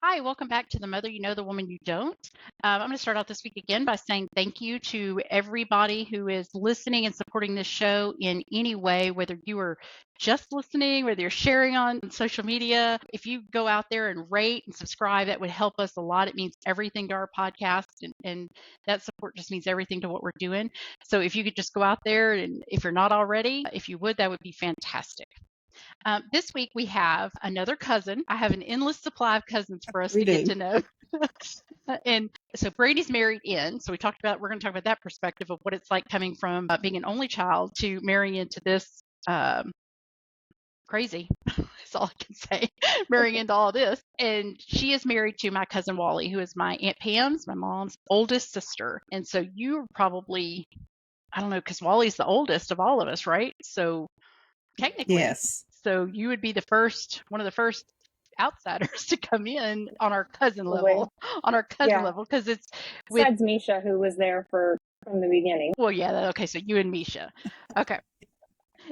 Hi, welcome back to The Mother You Know, the Woman You Don't. I'm going to start out this week again by saying thank you to everybody who is listening and supporting this show in any way, whether you are just listening, whether you're sharing on social media. If you go out there and rate and subscribe, that would help us a lot. It means everything to our podcast, and that support just means everything to what we're doing. So if you could just go out there, and if you're not already, if you would, that would be fantastic. This week we have another cousin. I have an endless supply of cousins for us We to get do. to know. And so Brandy's married in. So we're going to talk about that perspective of what it's like coming from being an only child to marrying into this crazy. That's all I can say. Marrying into all this. And she is married to my cousin Wally, who is my Aunt Pam's, my mom's oldest sister. And so you're probably, I don't know, because Wally's the oldest of all of us, right? So technically, Yes. so you would be one of the first outsiders to come in on our cousin level, because it's with, Besides Misha, who was there from the beginning. well, yeah, okay, so you and Misha. Okay.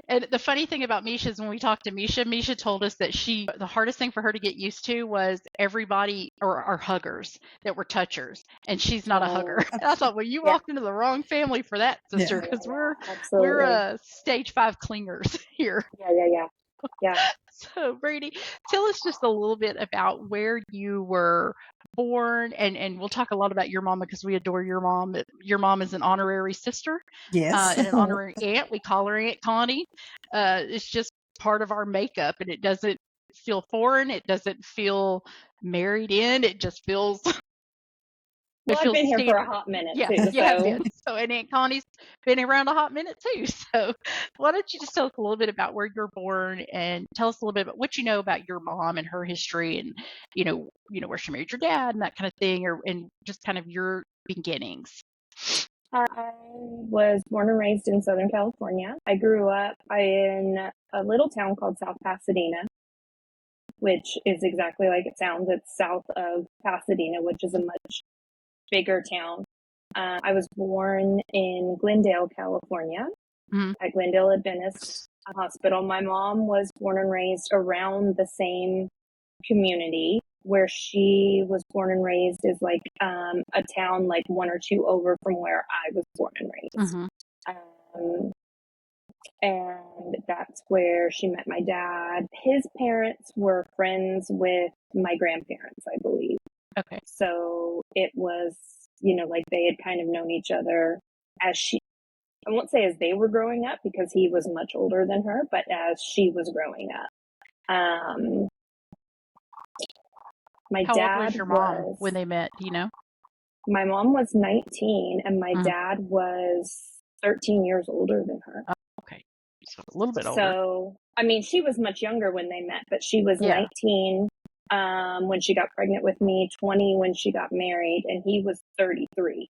And the funny thing about Misha is when we talked to Misha told us that the hardest thing for her to get used to was everybody or our huggers that were touchers, and she's not a hugger. And I thought, well, you walked into the wrong family for that, sister, because we're stage 5 clingers here. Yeah. So, Brady, tell us just a little bit about where you were born, and we'll talk a lot about your mom because we adore your mom. Your mom is an honorary sister, Yes. and an honorary aunt. We call her Aunt Connie. It's just part of our makeup, and it doesn't feel foreign. It doesn't feel married in. It just feels. Well, I've been here for a hot minute too. You have been. So, and Aunt Connie's been around a hot minute too. So, why don't you just tell us a little bit about where you're born and tell us a little bit about what you know about your mom and her history, and where she married your dad and that kind of thing, and just kind of your beginnings. I was born and raised in Southern California. I grew up in a little town called South Pasadena, which is exactly like it sounds. It's south of Pasadena, which is a much bigger town. I was born in Glendale, California, at Glendale Adventist Hospital. My mom was born and raised around the same community. Where she was born and raised is like a town like 1 or 2 over from where I was born and raised. And that's where she met my dad. His parents were friends with my grandparents, I believe. Okay. So it was, like they had kind of known each other I won't say as they were growing up because he was much older than her, but as she was growing up. How old was your mom when they met? Do you know? My mom was 19 and my dad was 13 years older than her. Oh, okay. So a little bit older. So, I mean, she was much younger when they met, but she was 19 when she got pregnant with me, 20 when she got married, and he was 33.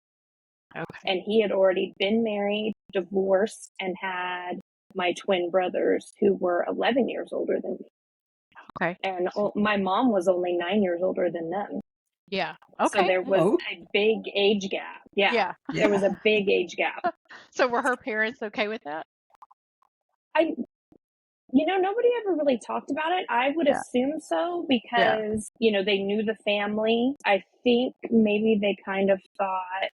Okay. And he had already been married, divorced, and had my twin brothers who were 11 years older than me. Okay. And my mom was only 9 years older than them. Yeah. Okay. So there was a big age gap. Yeah. There was a big age gap. So were her parents okay with that? Nobody ever really talked about it. I would assume so because, they knew the family. I think maybe they kind of thought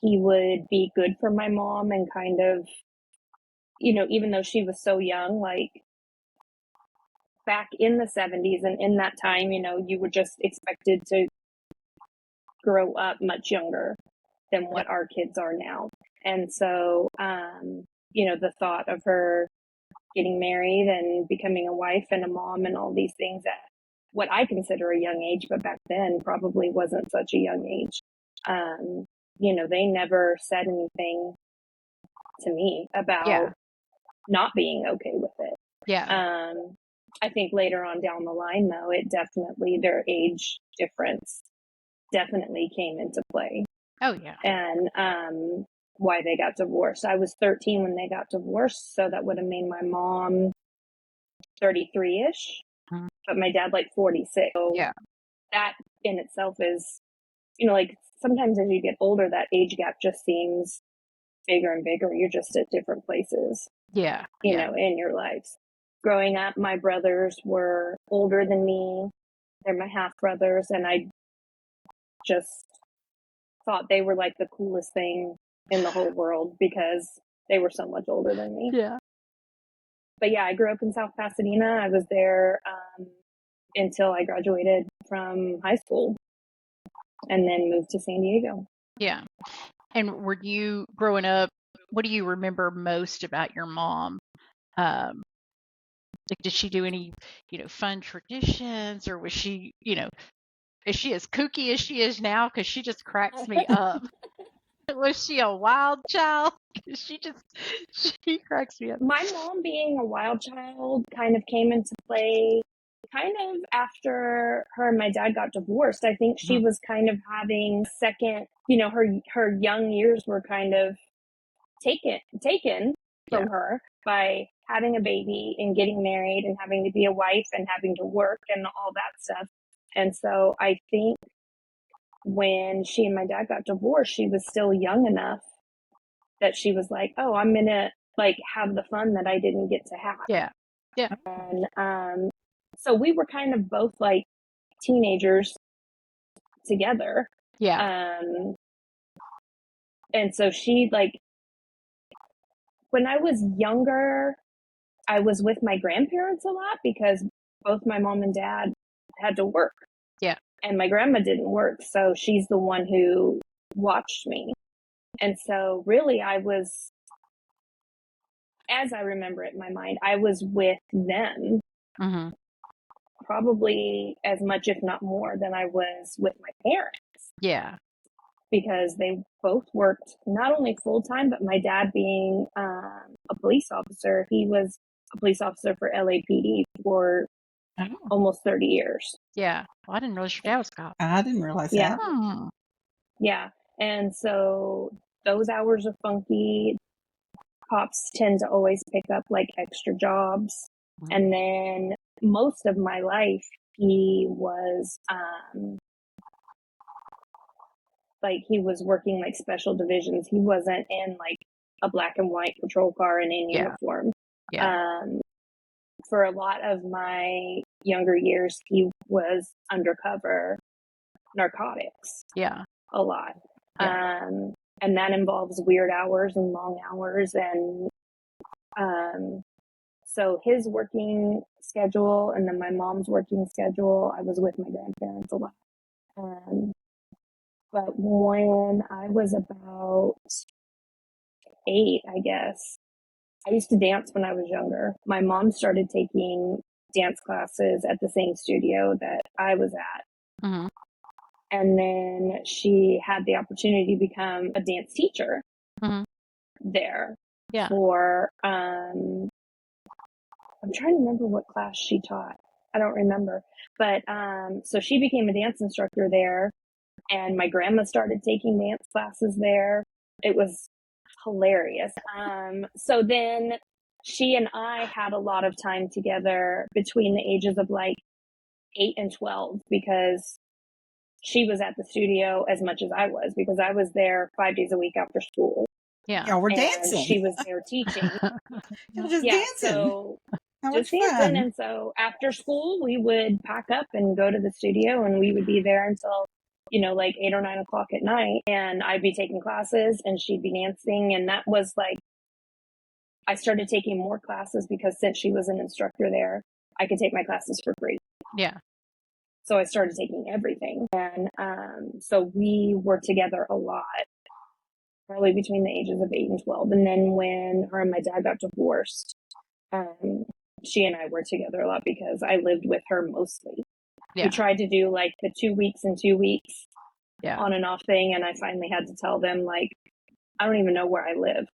he would be good for my mom and kind of, even though she was so young, like back in the 70s and in that time, you were just expected to grow up much younger than what our kids are now. And so, the thought of her getting married and becoming a wife and a mom and all these things at what I consider a young age, but back then probably wasn't such a young age. They never said anything to me about not being okay with it. Yeah. I think later on down the line, though, their age difference definitely came into play. Oh, yeah. And why they got divorced. I was 13 when they got divorced, so that would have made my mom 33-ish, but my dad like 46. So that in itself is, like sometimes as you get older, that age gap just seems bigger and bigger. You're just at different places. Yeah. In your lives. Growing up, my brothers were older than me. They're my half brothers, and I just thought they were like the coolest thing in the whole world because they were so much older than me. Yeah. But yeah, I grew up in South Pasadena. I was there until I graduated from high school and then moved to San Diego. Yeah. And were you growing up, what do you remember most about your mom? Like, did she do any, fun traditions, or was she, is she as kooky as she is now? Because she just cracks me up. Was she a wild child? She cracks me up. My mom being a wild child kind of came into play kind of after her and my dad got divorced. I think she was kind of having second, her young years were kind of taken from her by having a baby and getting married and having to be a wife and having to work and all that stuff. And so I think when she and my dad got divorced, she was still young enough that she was like, oh, I'm going to like have the fun that I didn't get to have. Yeah. Yeah. And so we were kind of both like teenagers together. Yeah. And so she like, when I was younger, I was with my grandparents a lot because both my mom and dad had to work. Yeah. And my grandma didn't work. So she's the one who watched me. And so really I was, as I remember it in my mind, I was with them probably as much, if not more, than I was with my parents. Yeah. Because they both worked not only full time, but my dad being a police officer, he was a police officer for LAPD for almost 30 years. Yeah. Well, I didn't realize your dad was a cop. I didn't realize that. Yeah. And so those hours are funky. Cops tend to always pick up like extra jobs. And then most of my life, he was he was working like special divisions. He wasn't in like a black and white patrol car and in uniform. Yeah. For a lot of my younger years, he was undercover narcotics. Yeah. A lot. Yeah. And that involves weird hours and long hours. And so his working schedule and then my mom's working schedule, I was with my grandparents a lot. But when I was about 8, I guess, I used to dance when I was younger. My mom started taking dance classes at the same studio that I was at. And then she had the opportunity to become a dance teacher there for, I'm trying to remember what class she taught. I don't remember. But so she became a dance instructor there. And my grandma started taking dance classes there. It was hilarious. So then she and I had a lot of time together between the ages of like 8 and 12 because she was at the studio as much as I was because I was there 5 days a week after school. Yeah. Y'all were dancing. She was there teaching. Y'all just dancing. So just dancing. And so after school, we would pack up and go to the studio and we would be there until like 8 or 9 o'clock at night, and I'd be taking classes and she'd be dancing. And that was like, I started taking more classes because since she was an instructor there, I could take my classes for free. Yeah. So I started taking everything. And so we were together a lot, probably between the ages of 8 and 12. And then when her and my dad got divorced, she and I were together a lot because I lived with her mostly. Yeah. We tried to do like the 2 weeks and 2 weeks on and off thing. And I finally had to tell them, like, I don't even know where I live.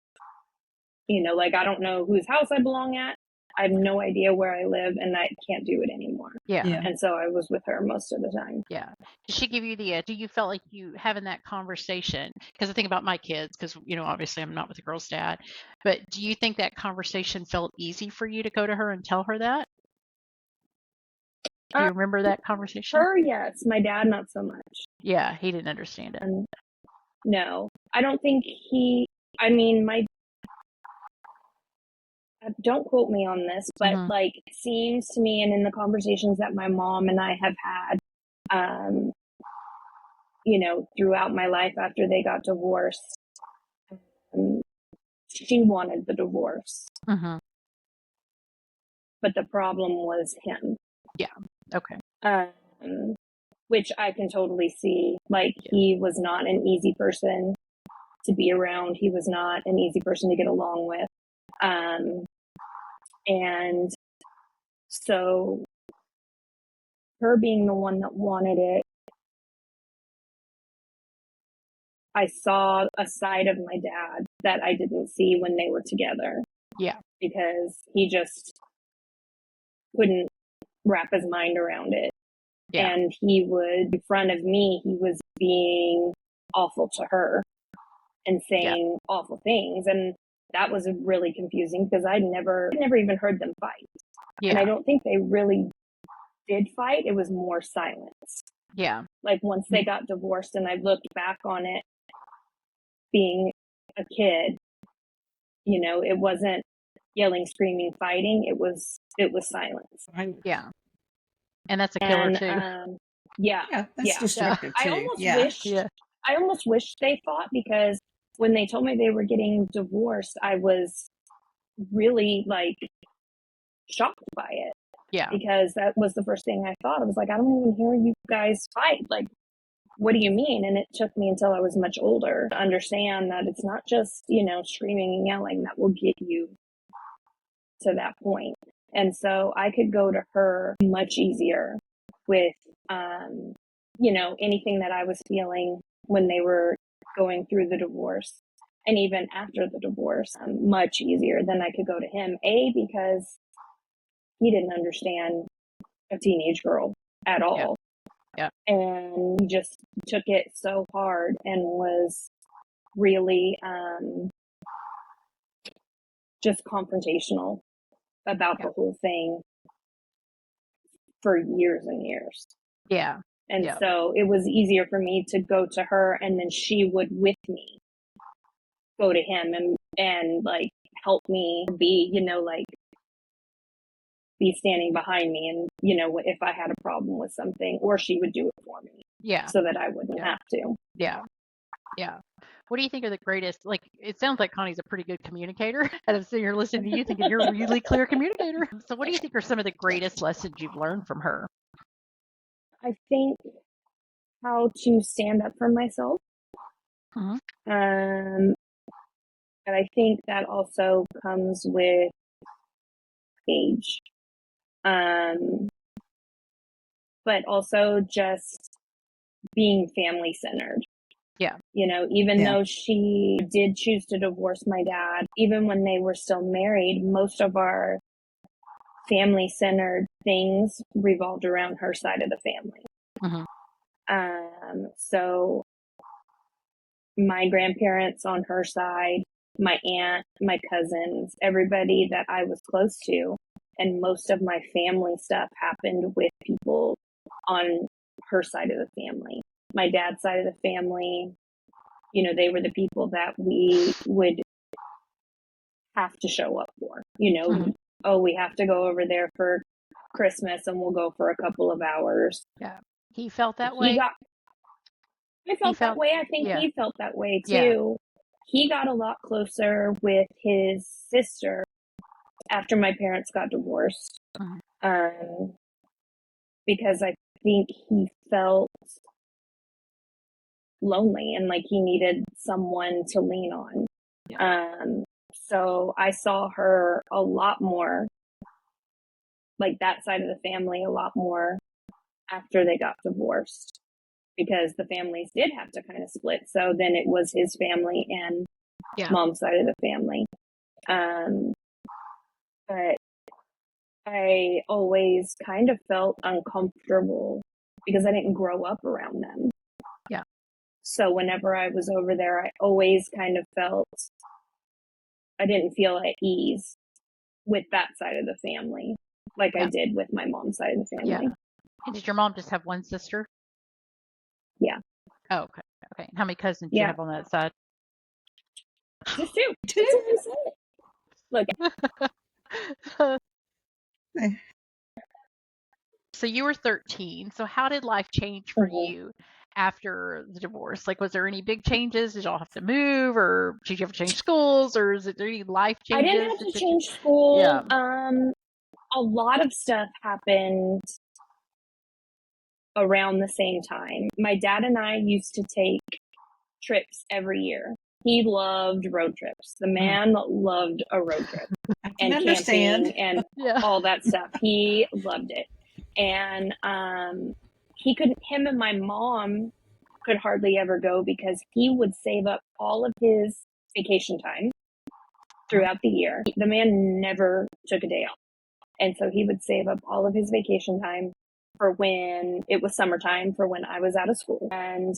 Like, I don't know whose house I belong at. I have no idea where I live and I can't do it anymore. Yeah. And so I was with her most of the time. Yeah. Did she give you do you felt like you having that conversation? Because I think about my kids, because, obviously I'm not with the girl's dad, but do you think that conversation felt easy for you to go to her and tell her that? Do you remember that conversation? Her, yes. My dad, not so much. Yeah, he didn't understand it. No, I don't think don't quote me on this, but like it seems to me, and in the conversations that my mom and I have had, throughout my life after they got divorced, she wanted the divorce. But the problem was him. Yeah. Okay. Which I can totally see. Like, he was not an easy person to be around. He was not an easy person to get along with. And so her being the one that wanted it, I saw a side of my dad that I didn't see when they were together. Yeah. Because he just couldn't wrap his mind around it. Yeah. And he would, in front of me, he was being awful to her and saying awful things. And that was really confusing because I'd never even heard them fight. Yeah. And I don't think they really did fight. It was more silence. Yeah. Like, once they got divorced and I looked back on it, being a kid, it wasn't yelling, screaming, fighting. It was silence. Yeah. And that's a killer too. Yeah. That's destructive too. I almost wish they fought, because when they told me they were getting divorced, I was really like shocked by it. Yeah. Because that was the first thing I thought. I was like, I don't even hear you guys fight. Like, what do you mean? And it took me until I was much older to understand that it's not just, screaming and yelling that will get you to that point. And so I could go to her much easier with, anything that I was feeling when they were going through the divorce, and even after the divorce, much easier than I could go to him. Because he didn't understand a teenage girl at all. Yeah. And he just took it so hard and was really just confrontational about the whole thing for years and years. Yeah. And so it was easier for me to go to her, and then she would, with me, go to him and like help me be, be standing behind me, and, if I had a problem with something, or she would do it for me. Yeah. So that I wouldn't have to. Yeah. Yeah. What do you think are the greatest, like, it sounds like Connie's a pretty good communicator. And I'm sitting here listening to you thinking you're a really clear communicator. So what do you think are some of the greatest lessons you've learned from her? I think how to stand up for myself. And I think that also comes with age. But also just being family centered. Yeah. Even though she did choose to divorce my dad, even when they were still married, most of our family centered things revolved around her side of the family. So my grandparents on her side, my aunt, my cousins, everybody that I was close to, and most of my family stuff happened with people on her side of the family. My dad's side of the family, they were the people that we would have to show up for. Oh, we have to go over there for Christmas, and we'll go for a couple of hours. Yeah. He felt that way? I felt that way. I think he felt that way too. He got a lot closer with his sister after my parents got divorced. Because I think he felt lonely and like he needed someone to lean on. So I saw her a lot more, like that side of the family, a lot more after they got divorced, because the families did have to kind of split. So then it was his family and mom's side of the family. But I always kind of felt uncomfortable because I didn't grow up around them. Yeah. So whenever I was over there, I always kind of felt I didn't feel at ease with that side of the family like I did with my mom's side of the family. Yeah. And did your mom just have one sister? Yeah. Oh, okay. Okay. How many cousins do you have on that side? Just two. That's what I said. Look, So you were 13. So how did life change for you after the divorce? Like, was there any big changes? Did y'all have to move, or did you have to change schools, or is it there any life I changes? didn't have to change school. Yeah. A lot of stuff happened around the same time. My dad and I used to take trips every year. He loved road trips. The man loved a road trip and camping and all that stuff. He loved it. And him and my mom could hardly ever go because he would save up all of his vacation time throughout the year. The man never took a day off. And so he would save up all of his vacation time for when it was summertime, for when I was out of school. And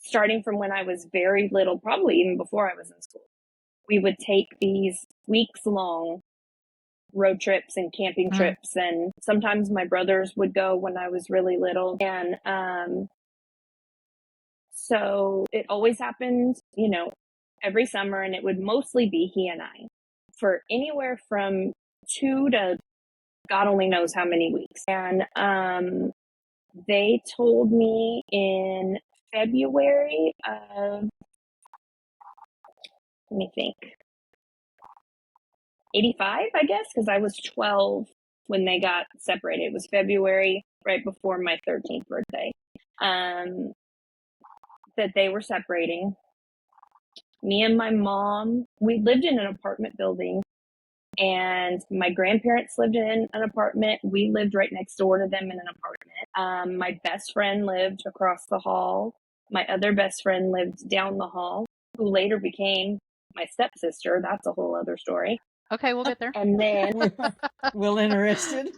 starting from when I was very little, probably even before I was in school, we would take these weeks long road trips and camping trips. And sometimes my brothers would go when I was really little. And so it always happened, every summer, and it would mostly be he and I for anywhere from 2 to God only knows how many weeks. And they told me in February of, let me think, 85, I guess, because I was 12 when they got separated. It was February, right before my 13th birthday, that they were separating. Me and my mom, we lived in an apartment building, and my grandparents lived in an apartment. We lived right next door to them in an apartment. My best friend lived across the hall. My other best friend lived down the hall, who later became my stepsister. That's a whole other story. Okay, we'll get there. And then, interested.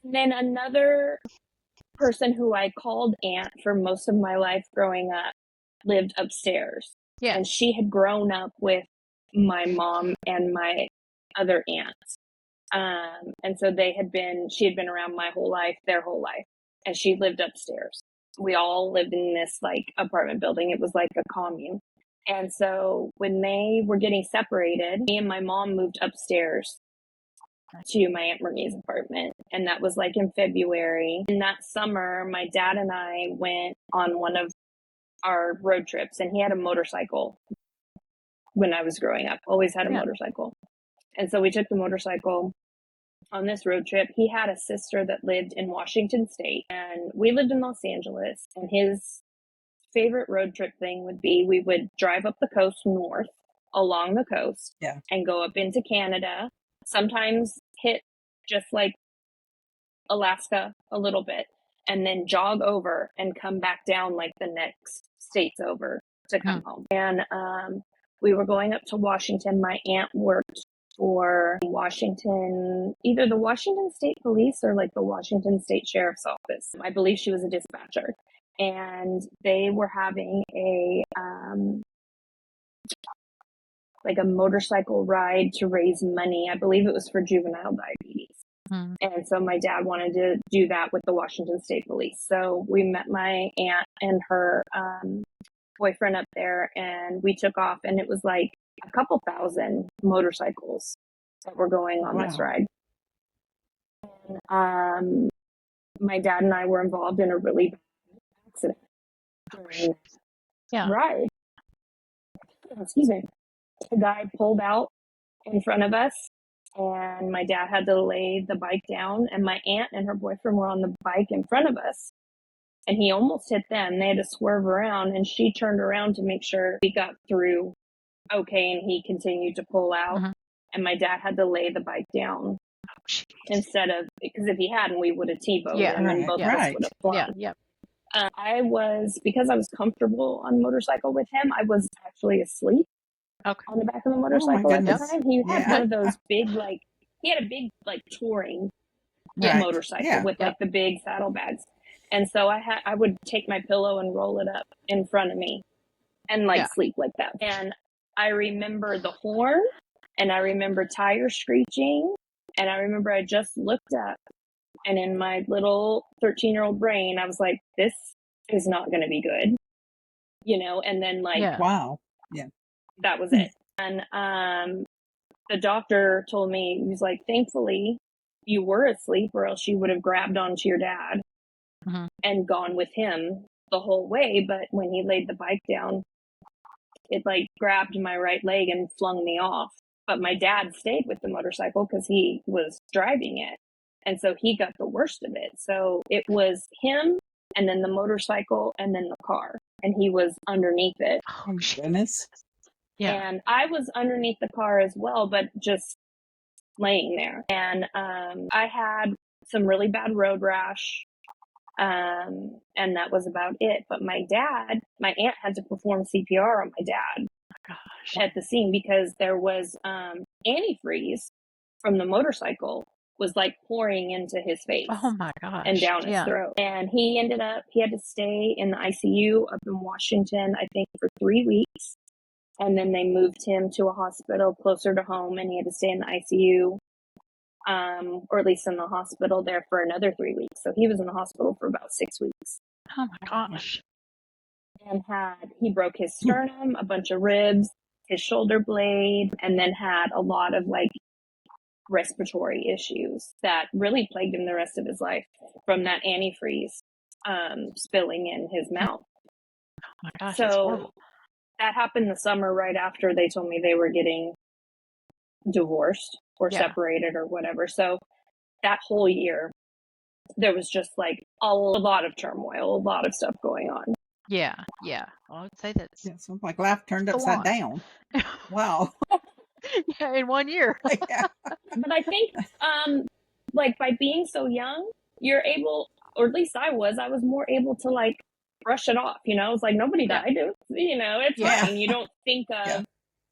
then another person who I called aunt for most of my life growing up lived upstairs. Yeah. And she had grown up with my mom and my other aunts. And so she had been around my whole life, their whole life. And she lived upstairs. We all lived in this apartment building. It was like a commune. And so when they were getting separated, me and my mom moved upstairs to my Aunt Marie's apartment. And that was in February. And that summer, my dad and I went on one of our road trips, and he had a motorcycle when I was growing up, always had a motorcycle. And so we took the motorcycle on this road trip. He had a sister that lived in Washington State, and we lived in Los Angeles. And his favorite road trip thing would be we would drive up the coast north along the coast and go up into Canada, sometimes hit just Alaska a little bit, and then jog over and come back down the next states over to come home. And we were going up to Washington. My aunt worked for Washington, either the Washington State Police or the Washington State Sheriff's Office. I believe she was a dispatcher. And they were having a motorcycle ride to raise money. I believe it was for juvenile diabetes. And so my dad wanted to do that with the Washington State Police. So we met my aunt and her boyfriend up there, and we took off, and it was a couple thousand motorcycles that were going on this ride. And my dad and I were involved in a really bad accident during that ride. Excuse me. A guy pulled out in front of us, and my dad had to lay the bike down, and my aunt and her boyfriend were on the bike in front of us, and he almost hit them. They had to swerve around, and she turned around to make sure we got through okay, and he continued to pull out. And my dad had to lay the bike down instead of, because if he hadn't, we would have T-boned him, and both of us would have flown. Because I was comfortable on the motorcycle with him, I was actually asleep on the back of the motorcycle at the time. He had one of those big, he had a big, touring motorcycle with the big saddlebags. And so I would take my pillow and roll it up in front of me and sleep like that. And I remember the horn, and I remember tires screeching, and I remember I just looked up, and in my little 13-year-old brain, I was like, this is not going to be good, and then wow. Yeah. That was it. And the doctor told me, he was like, thankfully you were asleep, or else you would have grabbed onto your dad and gone with him the whole way. But when he laid the bike down, it like grabbed my right leg and flung me off. But my dad stayed with the motorcycle because he was driving it. And so he got the worst of it. So it was him and then the motorcycle and then the car. And he was underneath it. Oh, my goodness. Yeah. And I was underneath the car as well, but just laying there. And I had some really bad road rash. And that was about it. But my aunt had to perform CPR on my dad at the scene because there was antifreeze from the motorcycle was like pouring into his face. Oh my gosh. And down his throat. And he had to stay in the ICU up in Washington, I think, for 3 weeks. And then they moved him to a hospital closer to home, and he had to stay in the ICU, or at least in the hospital there for another 3 weeks. So he was in the hospital for about 6 weeks. Oh my gosh. And he broke his sternum, a bunch of ribs, his shoulder blade, and then had a lot of like respiratory issues that really plagued him the rest of his life from that antifreeze spilling in his mouth. Oh my gosh. So that happened the summer right after they told me they were getting divorced or separated or whatever. So that whole year, there was just like a lot of turmoil, a lot of stuff going on. Yeah. Yeah. Well, I would say that's so like life turned upside down. Wow. Yeah, in 1 year. Yeah. But I think, like by being so young, you're able, or at least I was more able to like brush it off. It's like nobody died. It's fine. You don't think of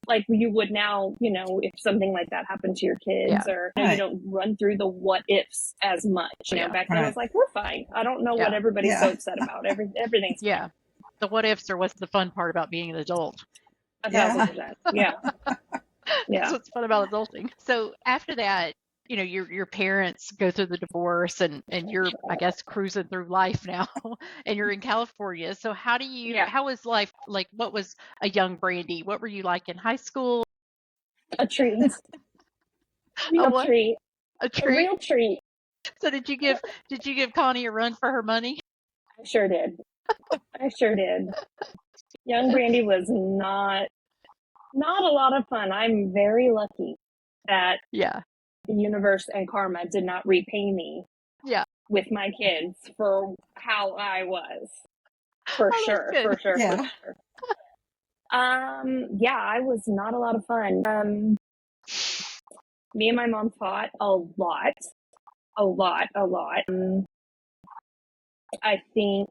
like you would now, if something like that happened to your kids, or you don't run through the what ifs as much. Back then I was like, we're fine. I don't know what everybody's so upset about. Everything's fine. The what ifs are what's the fun part about being an adult. 1,000%. Yeah. That's what's fun about adulting. So after that, your parents go through the divorce and you're, I guess, cruising through life now and you're in California. So how was life like? What was a young Brandy? What were you like in high school? A treat. Real treat. A treat. A real treat. So did you give Connie a run for her money? I sure did. Young Brandy was not a lot of fun. I'm very lucky that the universe and karma did not repay me with my kids for how I was. For sure. I was not a lot of fun. Me and my mom fought a lot. I think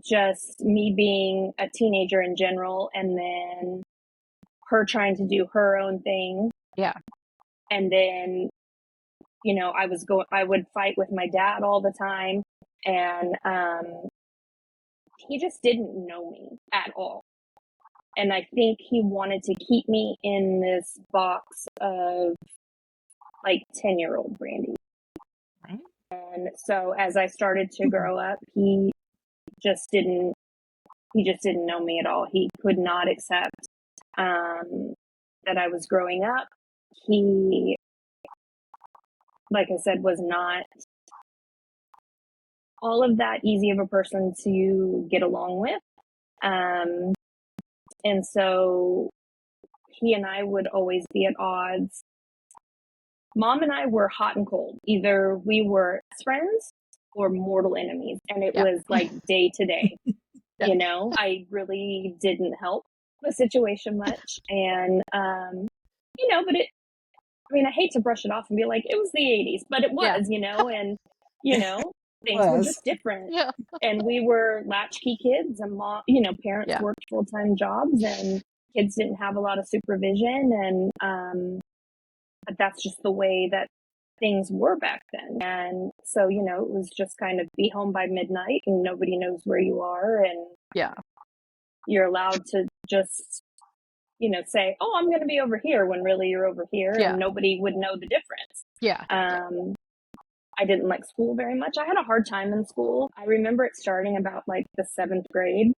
just me being a teenager in general, and then her trying to do her own thing. Yeah. And then, I would fight with my dad all the time, and he just didn't know me at all. And I think he wanted to keep me in this box of like 10-year-old Brandy. Right. And so as I started to grow up, he just didn't know me at all. He could not accept that I was growing up. He, like I said, was not all of that easy of a person to get along with. And so he and I would always be at odds. Mom and I were hot and cold. Either we were friends or mortal enemies. And it was like day to day. I really didn't help the situation much. And, but I hate to brush it off and be like, it was the 80s, but it was, and, things were just different. Yeah. And we were latchkey kids, and parents worked full-time jobs, and kids didn't have a lot of supervision. And, but that's just the way that things were back then. And so, it was just kind of be home by midnight and nobody knows where you are. And you're allowed to just, say, oh, I'm going to be over here, when really you're over here, and nobody would know the difference. Yeah. I didn't like school very much. I had a hard time in school. I remember it starting about like the 7th grade,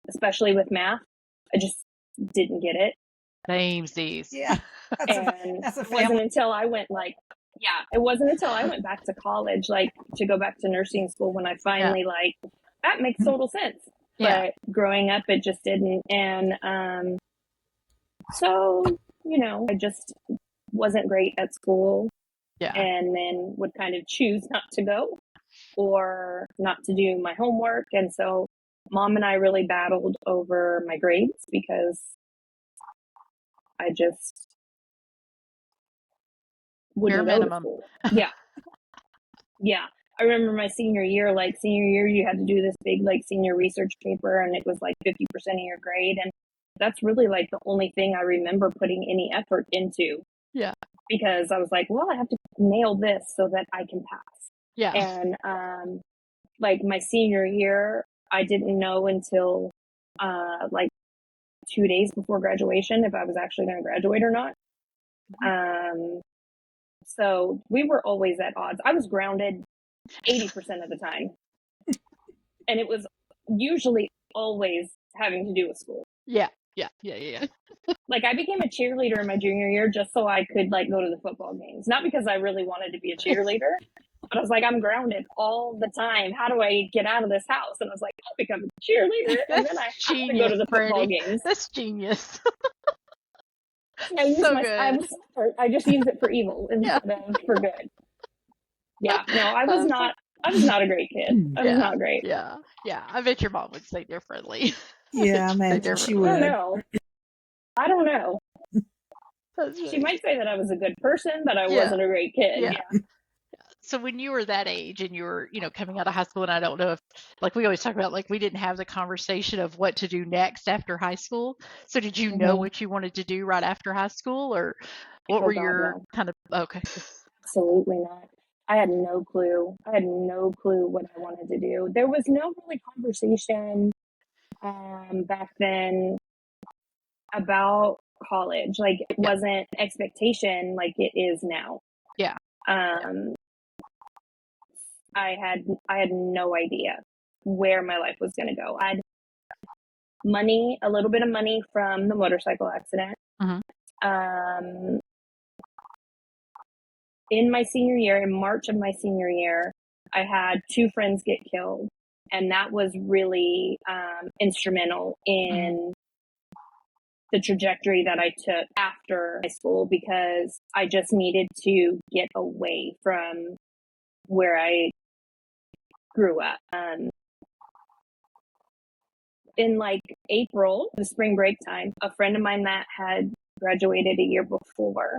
especially with math. I just didn't get it. Samesies. Yeah. And That's a it wasn't family. until I went it wasn't until I went back to college, like to go back to nursing school, when I finally like, that makes total sense. Yeah. But growing up, it just didn't. And so, you know, I just wasn't great at school. Yeah. And then would kind of choose not to go or not to do my homework. And so Mom and I really battled over my grades because I just wouldn't Bare go minimum. to school. Yeah. Yeah. I remember my senior year, you had to do this big, like, senior research paper, and it was like 50% of your grade. And that's really like the only thing I remember putting any effort into. Yeah. Because I was like, well, I have to nail this so that I can pass. Yeah. And, like, my senior year, I didn't know until, like 2 days before graduation if I was actually going to graduate or not. So we were always at odds. I was grounded 80% of the time. And it was usually always having to do with school. Yeah. Like, I became a cheerleader in my junior year just so I could, like, go to the football games. Not because I really wanted to be a cheerleader, but I was like, I'm grounded all the time. How do I get out of this house? And I was like, I'll become a cheerleader, and then I have to go to the football games. That's genius. I just use it for evil instead of for good. Yeah, no, I was not a great kid. I was not great. Yeah. I bet your mom would say differently. Yeah, I imagine she would. I don't know. She might say that I was a good person, but I wasn't a great kid. Yeah. So when you were that age and you were, coming out of high school, and I don't know if, like, we always talk about, like, we didn't have the conversation of what to do next after high school. So did you know what you wanted to do right after high school, or what were your kind of, okay. Absolutely not. I had no clue. I had no clue what I wanted to do. There was no really conversation back then about college. Like, it wasn't expectation like it is now. Yeah. I had no idea where my life was going to go. I had a little bit of money from the motorcycle accident. In my senior year, in March of my senior year, I had 2 friends get killed. And that was really instrumental in the trajectory that I took after high school, because I just needed to get away from where I grew up. In like April, the spring break time, a friend of mine that had graduated a year before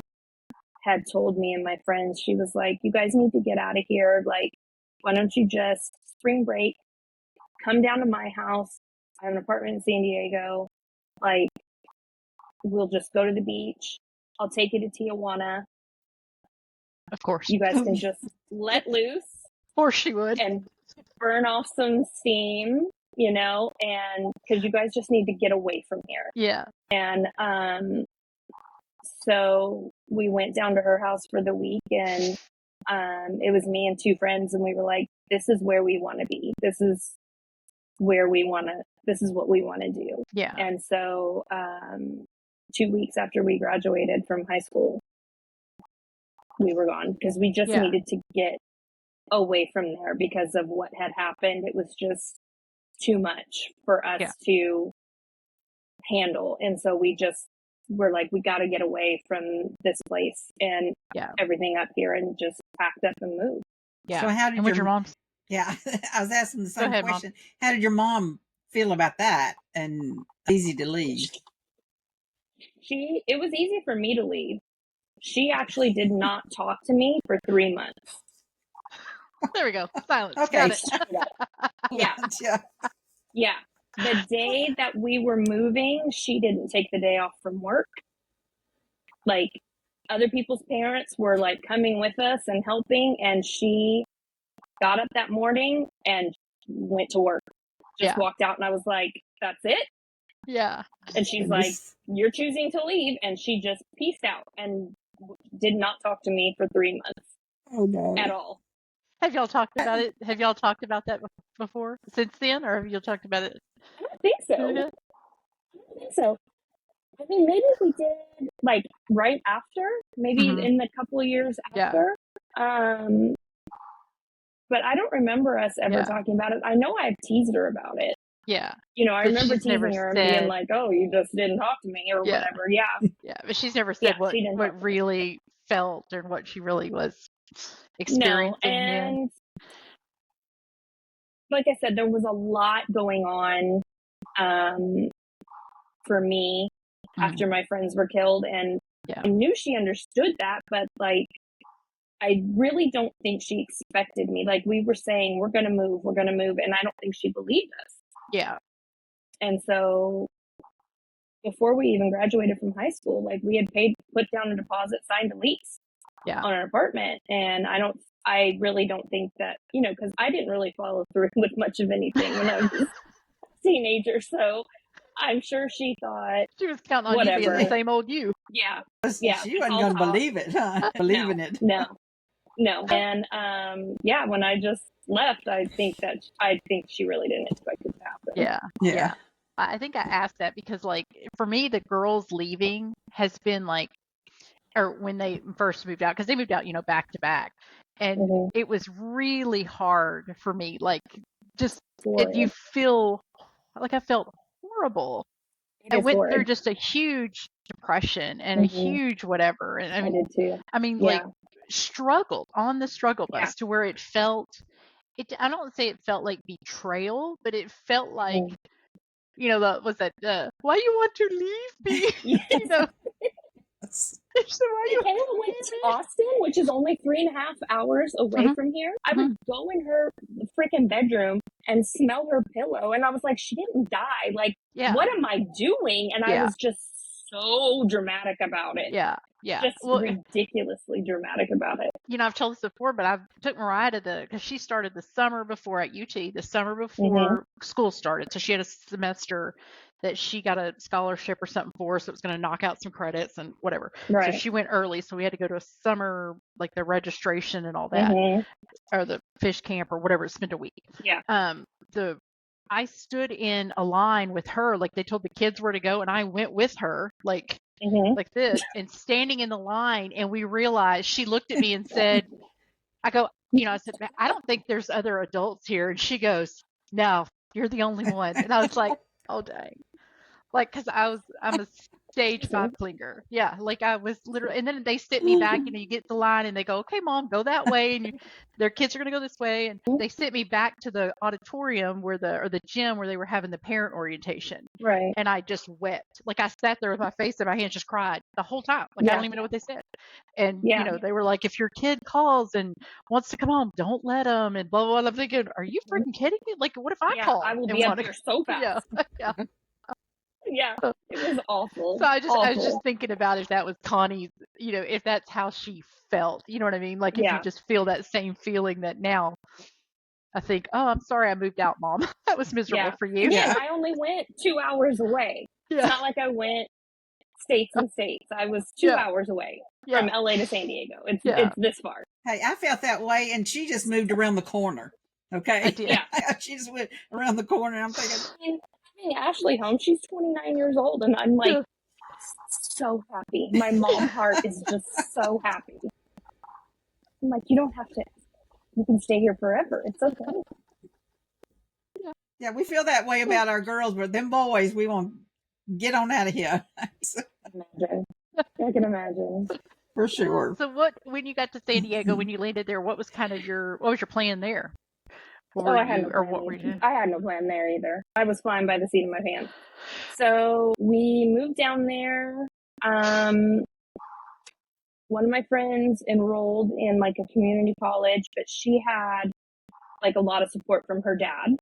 had told me and my friends, she was like, you guys need to get out of here. Like, why don't you just spring break, come down to my house. I have an apartment in San Diego. Like, we'll just go to the beach. I'll take you to Tijuana. Of course. You guys can just let loose. Of course she would. And burn off some steam, and because you guys just need to get away from here. Yeah. And so we went down to her house for the week, and it was me and 2 friends, and we were like, this is where we want to be. This is what we want to do. Yeah. And so 2 weeks after we graduated from high school, we were gone, because we just needed to get away from there because of what had happened. It was just too much for us to handle. And so we're like, we got to get away from this place and everything up here, and just packed up and moved. Yeah. So how did your mom? Yeah, I was asking the same question. Mom. How did your mom feel about that? And easy to leave? It was easy for me to leave. She actually did not talk to me for 3 months. There we go. Silence. Okay. Got it. Yeah. The day that we were moving, she didn't take the day off from work. Like, other people's parents were like coming with us and helping, and she got up that morning and went to work. Just walked out, and I was like, that's it? Yeah. And she's like, you're choosing to leave. And she just peaced out and did not talk to me for 3 months. Oh, no. At all. Have y'all talked about it? Have y'all talked about that before, since then, or have you talked about it? I don't think so. I mean, maybe we did like right after, maybe in the couple of years after. But I don't remember us ever talking about it. I know I've teased her about it. Yeah. You know, I remember teasing her and being like, "Oh, you just didn't talk to me," or whatever. Yeah. Yeah, but she's never said what really felt or what she really was experiencing. No, and like I said, there was a lot going on for me after my friends were killed, and I knew she understood that, but like I really don't think she expected me. Like we were saying, we're gonna move, and I don't think she believed us. Yeah. And so before we even graduated from high school, like we had put down a deposit, signed a lease on an apartment, and I really don't think that, you know, because I didn't really follow through with much of anything when I was a teenager, so I'm sure she thought she was counting on you being the same old you. Yeah. She wasn't going to believe it, huh? Believing it. No. And when I just left, I think she really didn't expect it to happen. Yeah. I think I asked that because, like, for me, the girls leaving has been like, or when they first moved out, because they moved out, you know, back to back, and it was really hard for me. Like, just you feel like I felt horrible. I went through just a huge depression and a huge whatever, and I did too. I mean, like struggled on the struggle bus to where it felt. I don't say it felt like betrayal, but it felt like, you know, why you want to leave me? You know. So Kayla went to Austin, which is only 3.5 hours away from here. I would go in her freaking bedroom and smell her pillow, and I was like, she didn't die. Like, what am I doing? And I was just so dramatic about it. Just ridiculously dramatic about it. You know, I've told this before, but I took Mariah because she started the summer before at UT, the summer before school started. So she had a semester that she got a scholarship or something for, so it was going to knock out some credits and whatever. So she went early, so we had to go to a summer, like the registration and all that, or the fish camp or whatever. Spent a week. I stood in a line with her, like they told the kids where to go, and I went with her, like this, and standing in the line, and we realized, she looked at me and said, I said, I don't think there's other adults here. And she goes, no, you're the only one. And I was like, oh, dang. Like, because I'm a stage 5 clinger. Yeah, like I was literally, and then they sit me back, you know, you get the line and they go, okay, Mom, go that way, and their kids are going to go this way, and they sit me back to the auditorium or the gym where they were having the parent orientation. And I just wept. Like I sat there with my face in my hands, just cried the whole time. Like I don't even know what they said. And you know, they were like, if your kid calls and wants to come home, don't let them, and blah blah blah. I'm thinking, are you freaking kidding me? Like, what if I call? I will be up there so fast. Yeah, it was awful. So I was just thinking about if that was Connie's, you know, if that's how she felt, you know what I mean? Like if you just feel that same feeling that now I think, oh, I'm sorry I moved out, Mom. That was miserable for you. Yeah, I only went 2 hours away. It's not like I went states and states. I was 2 hours away from LA to San Diego. It's this far. Hey, I felt that way, and she just moved around the corner. Okay. I did. She just went around the corner, and I'm thinking, Ashley home. She's 29 years old, and I'm like so happy. My mom heart is just so happy. I'm like, you don't have to. You can stay here forever. It's okay. Yeah, we feel that way about our girls, but them boys, we want to get on out of here. I can imagine. For sure. So when you got to San Diego, when you landed there, what was your plan there? I had no plan there either. I was flying by the seat of my pants. So we moved down there. One of my friends enrolled in like a community college, but she had like a lot of support from her dad.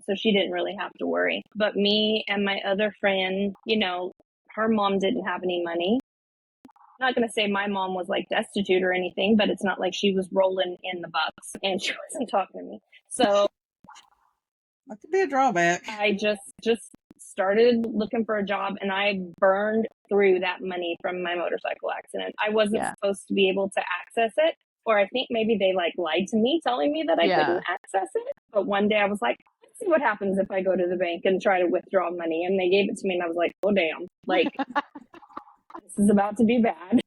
So she didn't really have to worry. But me and my other friend, you know, her mom didn't have any money. Not going to say my mom was like destitute or anything, but it's not like she was rolling in the bucks and she wasn't talking to me. So that could be a drawback. I just started looking for a job, and I burned through that money from my motorcycle accident. I wasn't supposed to be able to access it, or I think maybe they like lied to me telling me that I couldn't access it. But one day I was like, let's is what happens if I go to the bank and try to withdraw money. And they gave it to me and I was like, oh, damn. Like, this is about to be bad.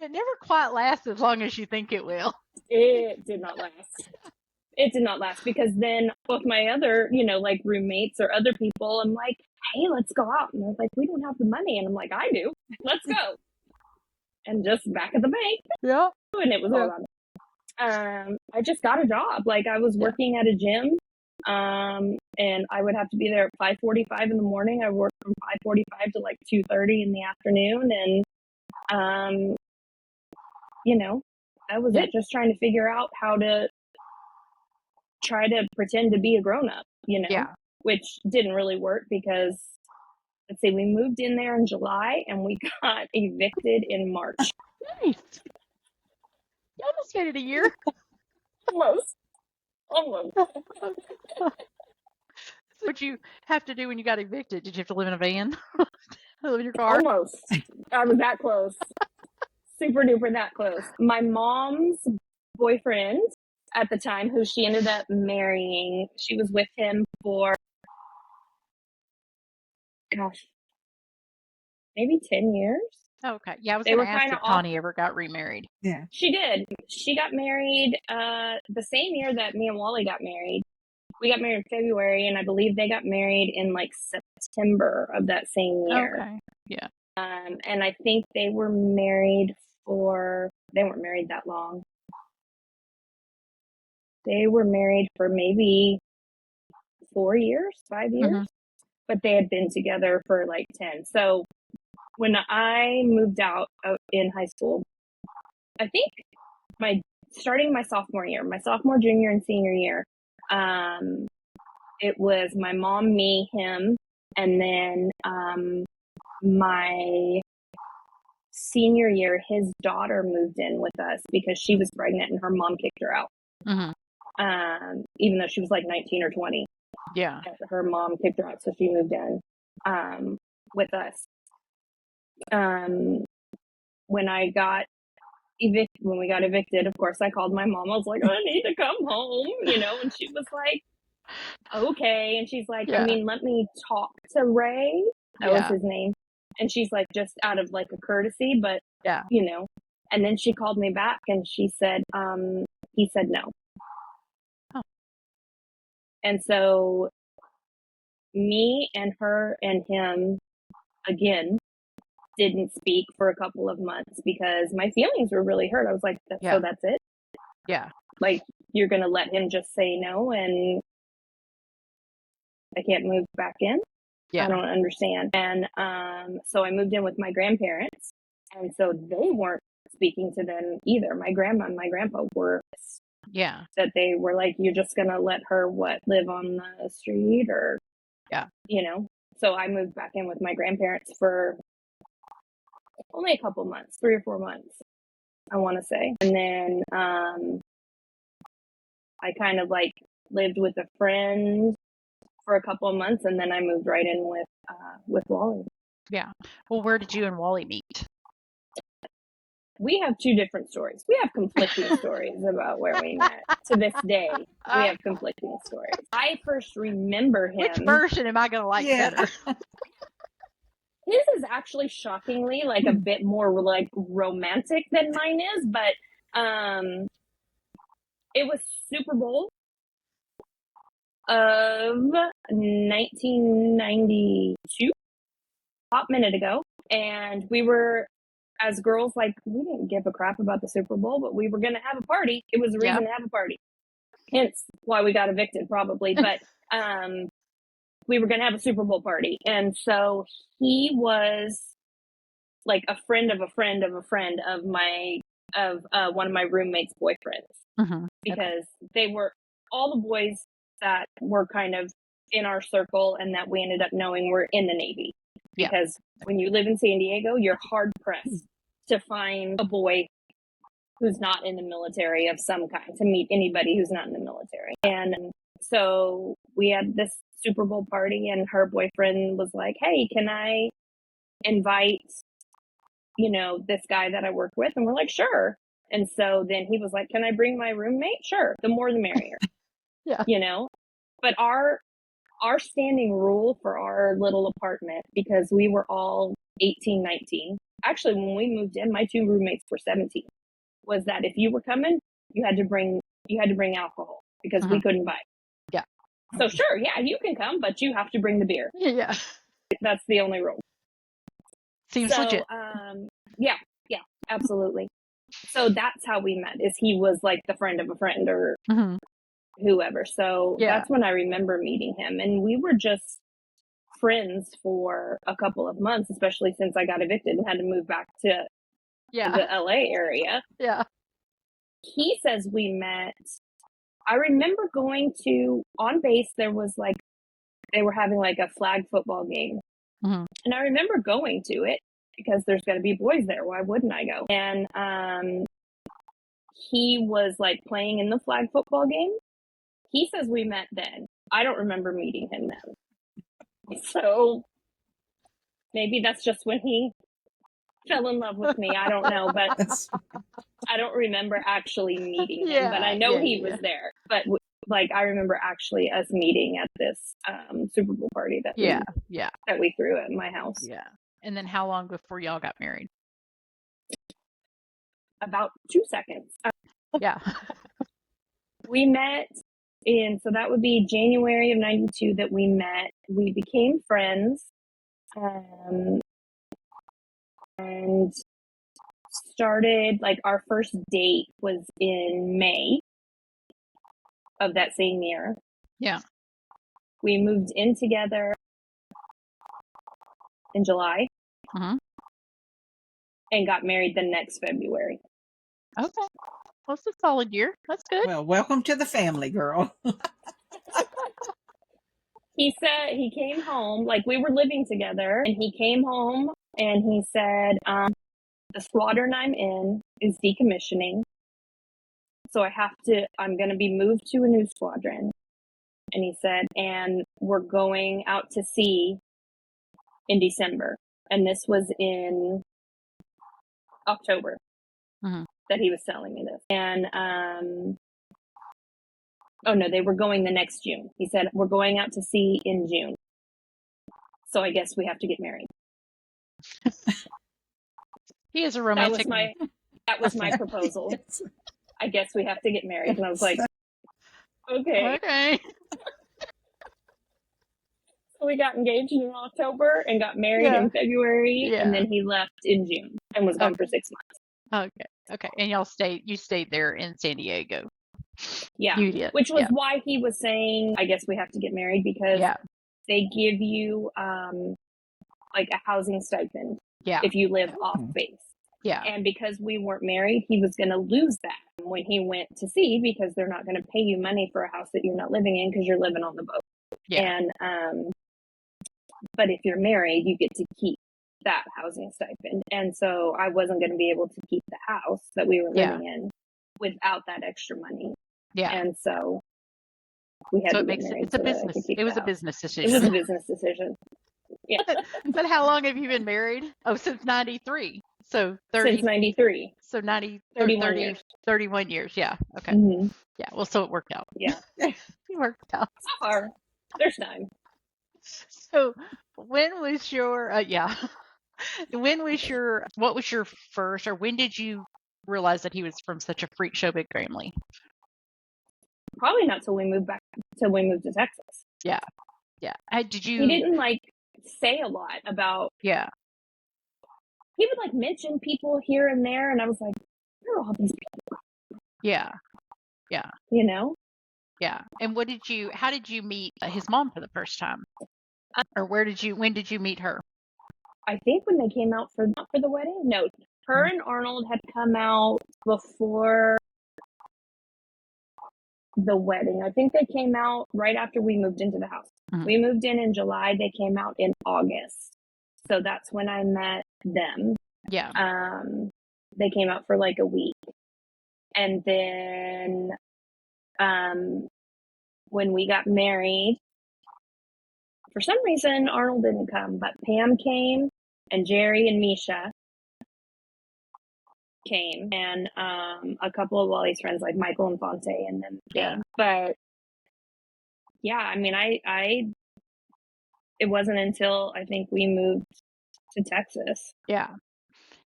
It never quite lasts as long as you think it will. It did not last. It did not last because then both my other, like roommates or other people, I'm like, hey, let's go out. And I was like, we don't have the money. And I'm like, I do. Let's go. And just back at the bank. Yeah. And it was all on. I just got a job. Like I was working at a gym. And I would have to be there at 5:45 in the morning. I worked from 5:45 to like 2:30 in the afternoon. And, that was it. Just trying to figure out how to try to pretend to be a grown-up, which didn't really work because, let's see, we moved in there in July and we got evicted in March. Nice. You almost made it a year. Almost. What'd you have to do when you got evicted? Did you have to live in a van? Live in your car? Almost. I was that close. Super duper that close. My mom's boyfriend at the time, who she ended up marrying, she was with him for, maybe 10 years. Oh, okay. Yeah, I was going to ask if Connie ever got remarried. Yeah. She did. She got married the same year that me and Wally got married. We got married in February, and I believe they got married in like September of that same year. Okay. Yeah. And I think they were married they weren't married that long. They were married for maybe 5 years, but they had been together for like 10. So when I moved out in high school, I think starting my sophomore year, junior, and senior year, it was my mom, me, him, and then my senior year, his daughter moved in with us because she was pregnant and her mom kicked her out. Even though she was like 19 or 20. Yeah. Her mom kicked her out, so she moved in with us. When we got evicted, of course, I called my mom. I was like, I need to come home, and she was like, okay. And she's like, let me talk to Ray. That was his name. And she's like, just out of like a courtesy, but, and then she called me back and she said, he said no. Oh. And so me and her and him, again, didn't speak for a couple of months because my feelings were really hurt. I was like, so that's it? Yeah. Like, you're going to let him just say no and I can't move back in? Yeah. I don't understand. And so I moved in with my grandparents. And so they weren't speaking to them either. My grandma and my grandpa were. Yeah. That they were like, you're just going to let her live on the street or, So I moved back in with my grandparents for only a couple months, 3 or 4 months, I want to say. And then I kind of like lived with a friend for a couple of months, and then I moved right in with Wally. Yeah. Well, where did you and Wally meet? We have 2 different stories. We have conflicting stories about where we met. To this day, we have conflicting stories. I first remember him. Which version am I going to like better? His is actually shockingly like a bit more like romantic than mine is, but it was Super Bowl of 1992, hot minute ago, and we were, as girls, like, we didn't give a crap about the Super Bowl, but we were going to have a party. It was a reason to have a party. Hence why we got evicted, probably. But we were going to have a Super Bowl party. And so he was like a friend of a friend of a friend of one of my roommates' boyfriends. Because they were all the boys that were kind of in our circle and that we ended up knowing were in the Navy. Because when you live in San Diego, you're hard pressed to find a boy who's not in the military of some kind, to meet anybody who's not in the military. And so we had this Super Bowl party and her boyfriend was like, hey, can I invite, this guy that I work with? And we're like, sure. And so then he was like, can I bring my roommate? Sure. The more the merrier. But our standing rule for our little apartment, because we were all 18, 19. Actually, when we moved in, my 2 roommates were 17. Was that if you were coming, you had to bring alcohol because we couldn't buy. Yeah. So sure, yeah, you can come, but you have to bring the beer. Yeah. That's the only rule. Seems legit. Yeah, absolutely. So that's how we met. Is he was like the friend of a friend or whoever. So that's when I remember meeting him, and we were just friends for a couple of months, especially since I got evicted and had to move back to the LA area. Yeah. He says we met. I remember going to, on base, there was like, they were having like a flag football game. And I remember going to it because there's going to be boys there. Why wouldn't I go? And he was like playing in the flag football game. He says we met then. I don't remember meeting him then. So maybe that's just when he fell in love with me. I don't know, but I don't remember actually meeting him. But I know he was there. But like I remember actually us meeting at this Super Bowl party that we threw at my house. Yeah. And then how long before y'all got married? About 2 seconds. Yeah. We met so that would be January of 92 that we met. We became friends. And started, like, our first date was in May of that same year. Yeah. We moved in together in July and got married the next February. Okay. Well, it's a solid year. That's good. Well, welcome to the family, girl. He said he came home, like we were living together, and he came home and he said, the squadron I'm in is decommissioning. So I'm going to be moved to a new squadron. And he said, and we're going out to sea in December. And this was in October that he was telling me this. And, oh no, they were going the next June. He said, we're going out to sea in June. So I guess we have to get married. He is a romantic. That was my proposal. Yes. I guess we have to get married. And I was like, okay. So we got engaged in October and got married in February. And then he left in June and was gone for 6 months. Okay. And you stayed there in San Diego. Yeah. You did. Which was why he was saying, I guess we have to get married because they give you like a housing stipend if you live off base. Yeah. And because we weren't married, he was going to lose that when he went to sea because they're not going to pay you money for a house that you're not living in because you're living on the boat. Yeah. And, but if you're married, you get to keep that housing stipend. And so I wasn't going to be able to keep the house that we were living in without that extra money. Yeah. And so we had to get married. It's a business. It was a business decision. It was a business decision. Yeah. But how long have you been married? Oh, since 93. So 30. Since 93. So 31 years. 31 years. Yeah. Okay. Yeah. Well, so it worked out. Yeah. It worked out. So far, there's time. So when was your, what was your first, or when did you realize that he was from such a freak show big family? Probably not till we moved to Texas. Yeah. Yeah. He didn't like say a lot about. Yeah. He would like mention people here and there, and I was like, "Where are all these people?" Yeah. Yeah. You know. Yeah. And how did you meet his mom for the first time? Or when did you meet her? I think when they came out for the wedding. No, her and Arnold had come out before the wedding. I think they came out right after we moved into the house. We moved in July. They came out in August. So that's when I met them. Yeah. They came out for like a week. And then when we got married, for some reason Arnold didn't come, but Pam came and Jerry and Misha came, and a couple of Wally's friends like Michael and Fonte and them came. But yeah, I mean, it wasn't until I think we moved to Texas. Yeah.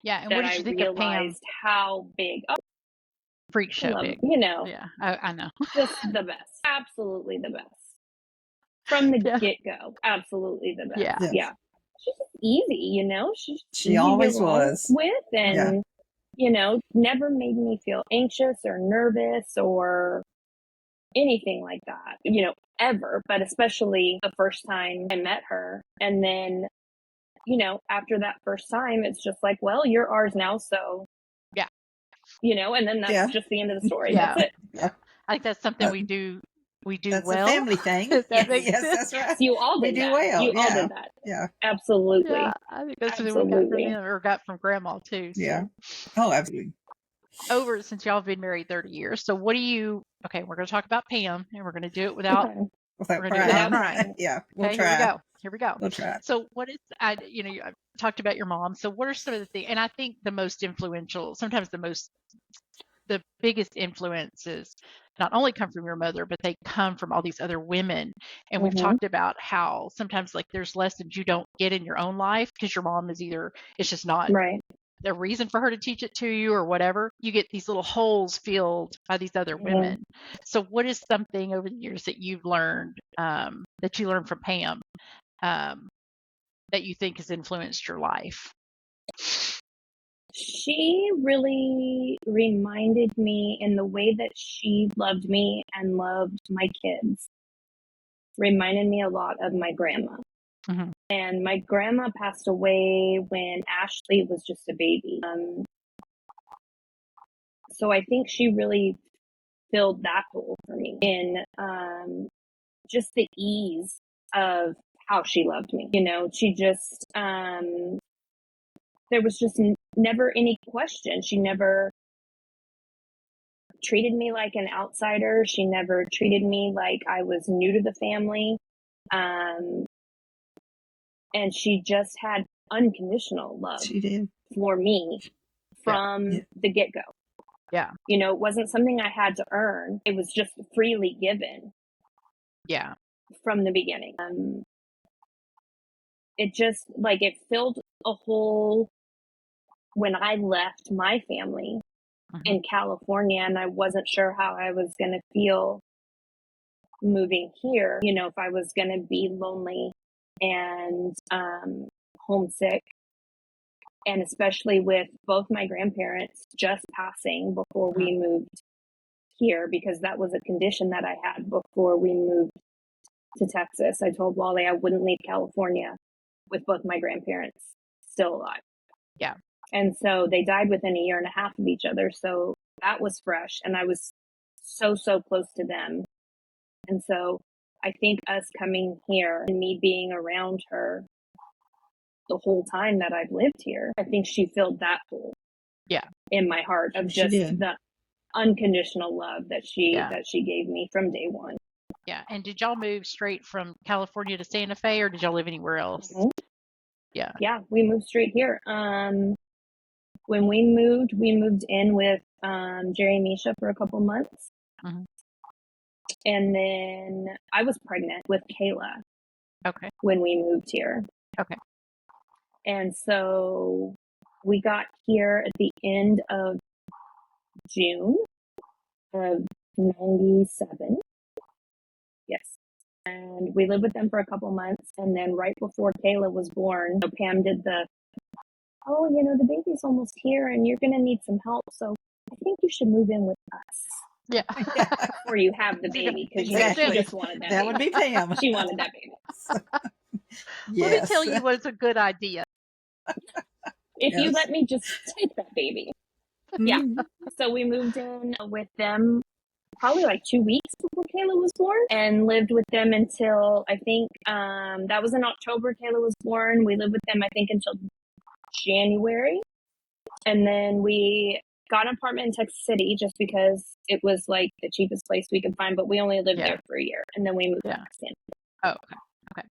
Yeah. And that what did I you think of Pam? realized how big. Oh, Freak show big. Yeah, I know. just the best. Absolutely the best. From the get-go, absolutely the best. Yeah. Yeah. She's just easy, She always was. with, and never made me feel anxious or nervous or anything like that, ever, but especially the first time I met her. And then, after that first time, it's just like, well, you're ours now. So, yeah, and then that's just the end of the story. Yeah. That's it. Yeah. I think that's something we do that's well. a family thing. Yes, that's right. You all did do that. well. You all did that. Yeah. Absolutely. Yeah, I think that's something we got from them or got from Grandma too. So. Yeah. Oh, absolutely. Since y'all have been married 30 years. So what do you, okay, we're going to talk about Pam and we're going to do it without crying. Yeah. We'll okay, try. Here we go. We'll try. So what is, I talked about your mom. So what are some of the things, and I think the most influential, sometimes the biggest influences not only come from your mother, but they come from all these other women. And we've talked about how sometimes like there's lessons you don't get in your own life because your mom is it's just not right. The reason for her to teach it to you or whatever. You get these little holes filled by these other women. So what is something over the years that you've learned, that you learned from Pam, that you think has influenced your life? She really reminded me in the way that she loved me and loved my kids, reminded me a lot of my grandma. Mm-hmm. And my grandma passed away when Ashley was just a baby. So I think she really filled that hole for me in just the ease of how she loved me. She just, there was just never any question. She never treated me like an outsider. She never treated me like I was new to the family. And she just had unconditional love for me from the get-go. Yeah. It wasn't something I had to earn. It was just freely given. Yeah. From the beginning. It just it filled a hole when I left my family in California, and I wasn't sure how I was going to feel moving here, if I was going to be lonely and homesick, and especially with both my grandparents just passing before we moved here, because that was a condition that I had before we moved to Texas. I told Wally I wouldn't leave California with both my grandparents still alive. Yeah. And so they died within a year and a half of each other. So that was fresh, and I was so close to them. And so I think us coming here and me being around her the whole time that I've lived here, I think she filled that hole. Yeah. In my heart of just the unconditional love that she gave me from day one. Yeah. And did y'all move straight from California to Santa Fe, or did y'all live anywhere else? Yeah. Yeah, we moved straight here. When we moved in with Jerry and Misha for a couple months. And then I was pregnant with Kayla. Okay. When we moved here. Okay. And so we got here at the end of June of 97. Yes. And we lived with them for a couple months. And then right before Kayla was born, Pam did the baby's almost here and you're going to need some help. So I think you should move in with us. Yeah. Before you have the baby, because she just wanted that. That would be Pam. She wanted that baby. Let me tell you what's a good idea. If you let me just take that baby. Yeah. So we moved in with them probably 2 weeks before Kayla was born, and lived with them until I think that was in October. Kayla was born. We lived with them I think until January, and then we got an apartment in Texas City just because it was the cheapest place we could find, but we only lived there for a year, and then we moved back in. Oh, okay.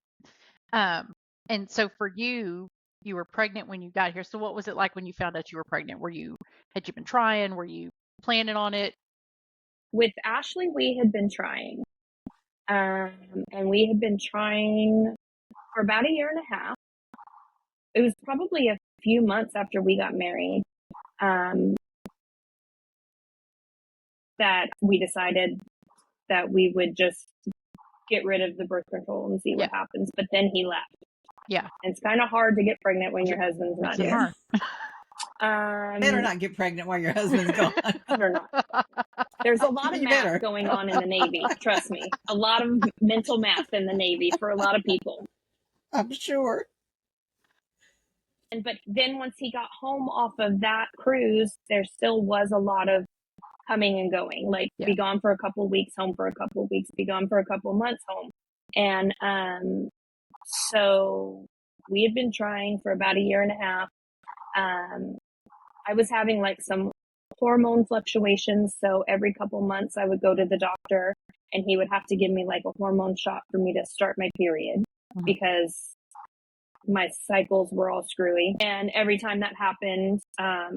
And so for you were pregnant when you got here. So what was it like when you found out you were pregnant? Had you been trying? Were you planning on it? With Ashley, we had been trying. And we had been trying for about a year and a half. It was probably a few months after we got married that we decided that we would just get rid of the birth control and see what happens. But then he left. Yeah. And it's kind of hard to get pregnant when your husband's not here. Better not get pregnant while your husband's gone. Better not. There's a lot of math going on in the Navy. Trust me. A lot of mental math in the Navy for a lot of people. I'm sure. But then once he got home off of that cruise, there still was a lot of coming and going. Like be gone for a couple of weeks, home for a couple of weeks, be gone for a couple of months, home. And so we had been trying for about a year and a half. I was having like some hormone fluctuations. So every couple months I would go to the doctor and he would have to give me like a hormone shot for me to start my period because my cycles were all screwy. And every time that happened, I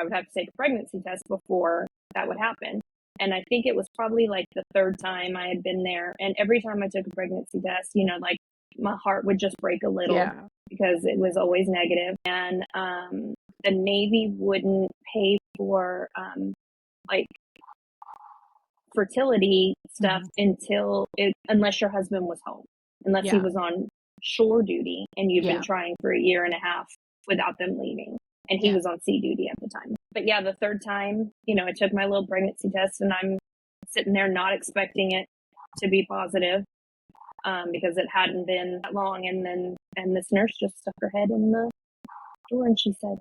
would have to take a pregnancy test before that would happen. And I think it was probably like the third time I had been there. And every time I took a pregnancy test, like my heart would just break a little because it was always negative. And the Navy wouldn't pay for like fertility stuff unless your husband was home, unless he was on shore duty and you've been trying for a year and a half without them leaving. And he was on sea duty at the time. But the third time, I took my little pregnancy test and I'm sitting there not expecting it to be positive because it hadn't been that long. And this nurse just stuck her head in the door and she said,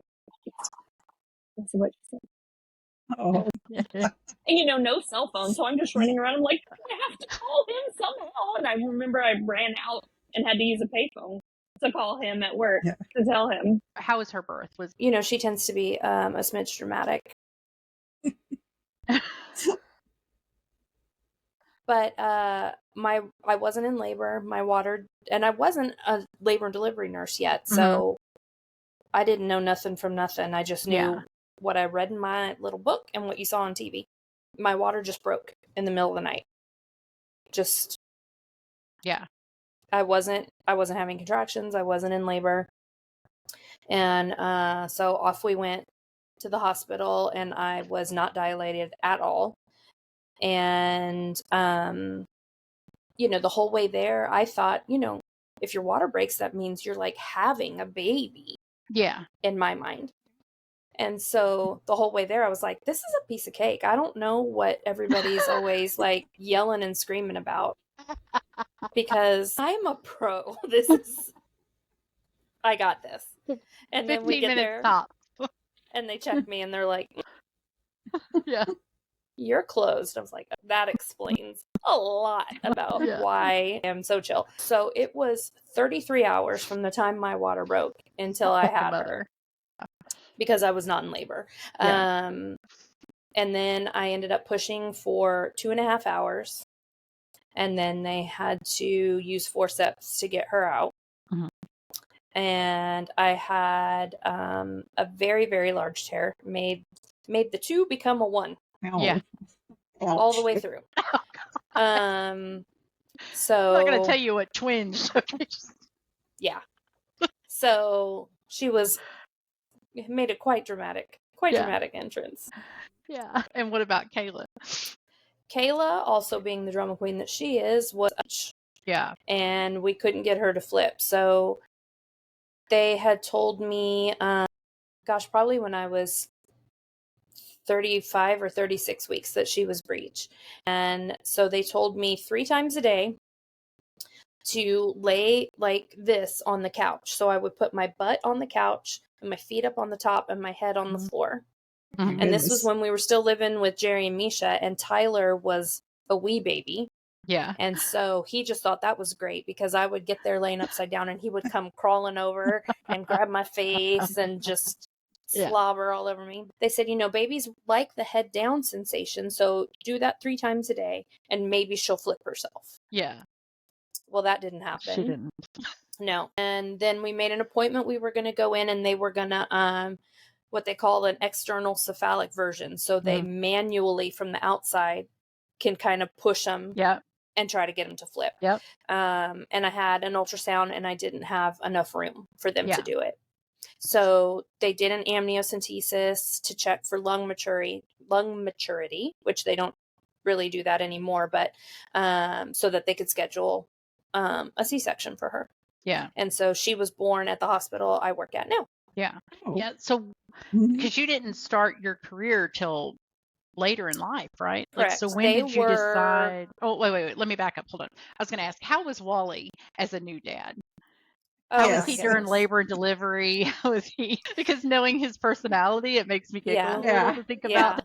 this is what she said. Oh. And no cell phone. So I'm just running around. I'm like, I have to call him somehow. And I remember I ran out and had to use a payphone to call him at work to tell him. How was her birth? She tends to be a smidge dramatic. But I wasn't in labor. And I wasn't a labor and delivery nurse yet, so I didn't know nothing from nothing. I just knew what I read in my little book and what you saw on TV. My water just broke in the middle of the night. I wasn't having contractions. I wasn't in labor. And so off we went to the hospital, and I was not dilated at all. And, the whole way there, I thought, if your water breaks, that means you're like having a baby. Yeah. In my mind. And so the whole way there, I was like, this is a piece of cake. I don't know what everybody's always like yelling and screaming about. Because I'm a pro. I got this. And then we get there and they check me and they're like, you're closed. I was like, that explains a lot about why I'm so chill. So it was 33 hours from the time my water broke until I had her because I was not in labor. And then I ended up pushing for 2.5 hours. And then they had to use forceps to get her out. And I had a very, very large tear, made the 2 become a 1. Oh. All the way through. So I'm not going to tell you what twins. Yeah. So she made a quite dramatic entrance. Yeah. And what about Kayla? Kayla, also being the drama queen that she is, was and we couldn't get her to flip. So they had told me, probably when I was 35 or 36 weeks that she was breech. And so they told me 3 times a day to lay like this on the couch. So I would put my butt on the couch and my feet up on the top and my head on the floor. And this was when we were still living with Jerry and Misha, and Tyler was a wee baby. Yeah. And so he just thought that was great because I would get there laying upside down and he would come crawling over and grab my face and just slobber all over me. They said, babies like the head down sensation. So do that 3 times a day and maybe she'll flip herself. Yeah. Well, that didn't happen. She didn't. No. And then we made an appointment. We were going to go in and they were going to, what they call an external cephalic version. So they manually from the outside can kind of push them and try to get him to flip. Yep. And I had an ultrasound and I didn't have enough room for them Yeah. to do it. So they did an amniocentesis to check for lung maturity, which they don't really do that anymore, but so that they could schedule a C-section for her. Yeah. And so she was born at the hospital I work at now. Yeah. Oh. Yeah. So, because you didn't start your career till later in life, right? Correct. Like, so when did you decide? Oh, wait. Let me back up. Hold on. I was going to ask, how was Wally as a new dad? How was he during labor and delivery? How was he? Because knowing his personality, it makes me giggle a little to think about.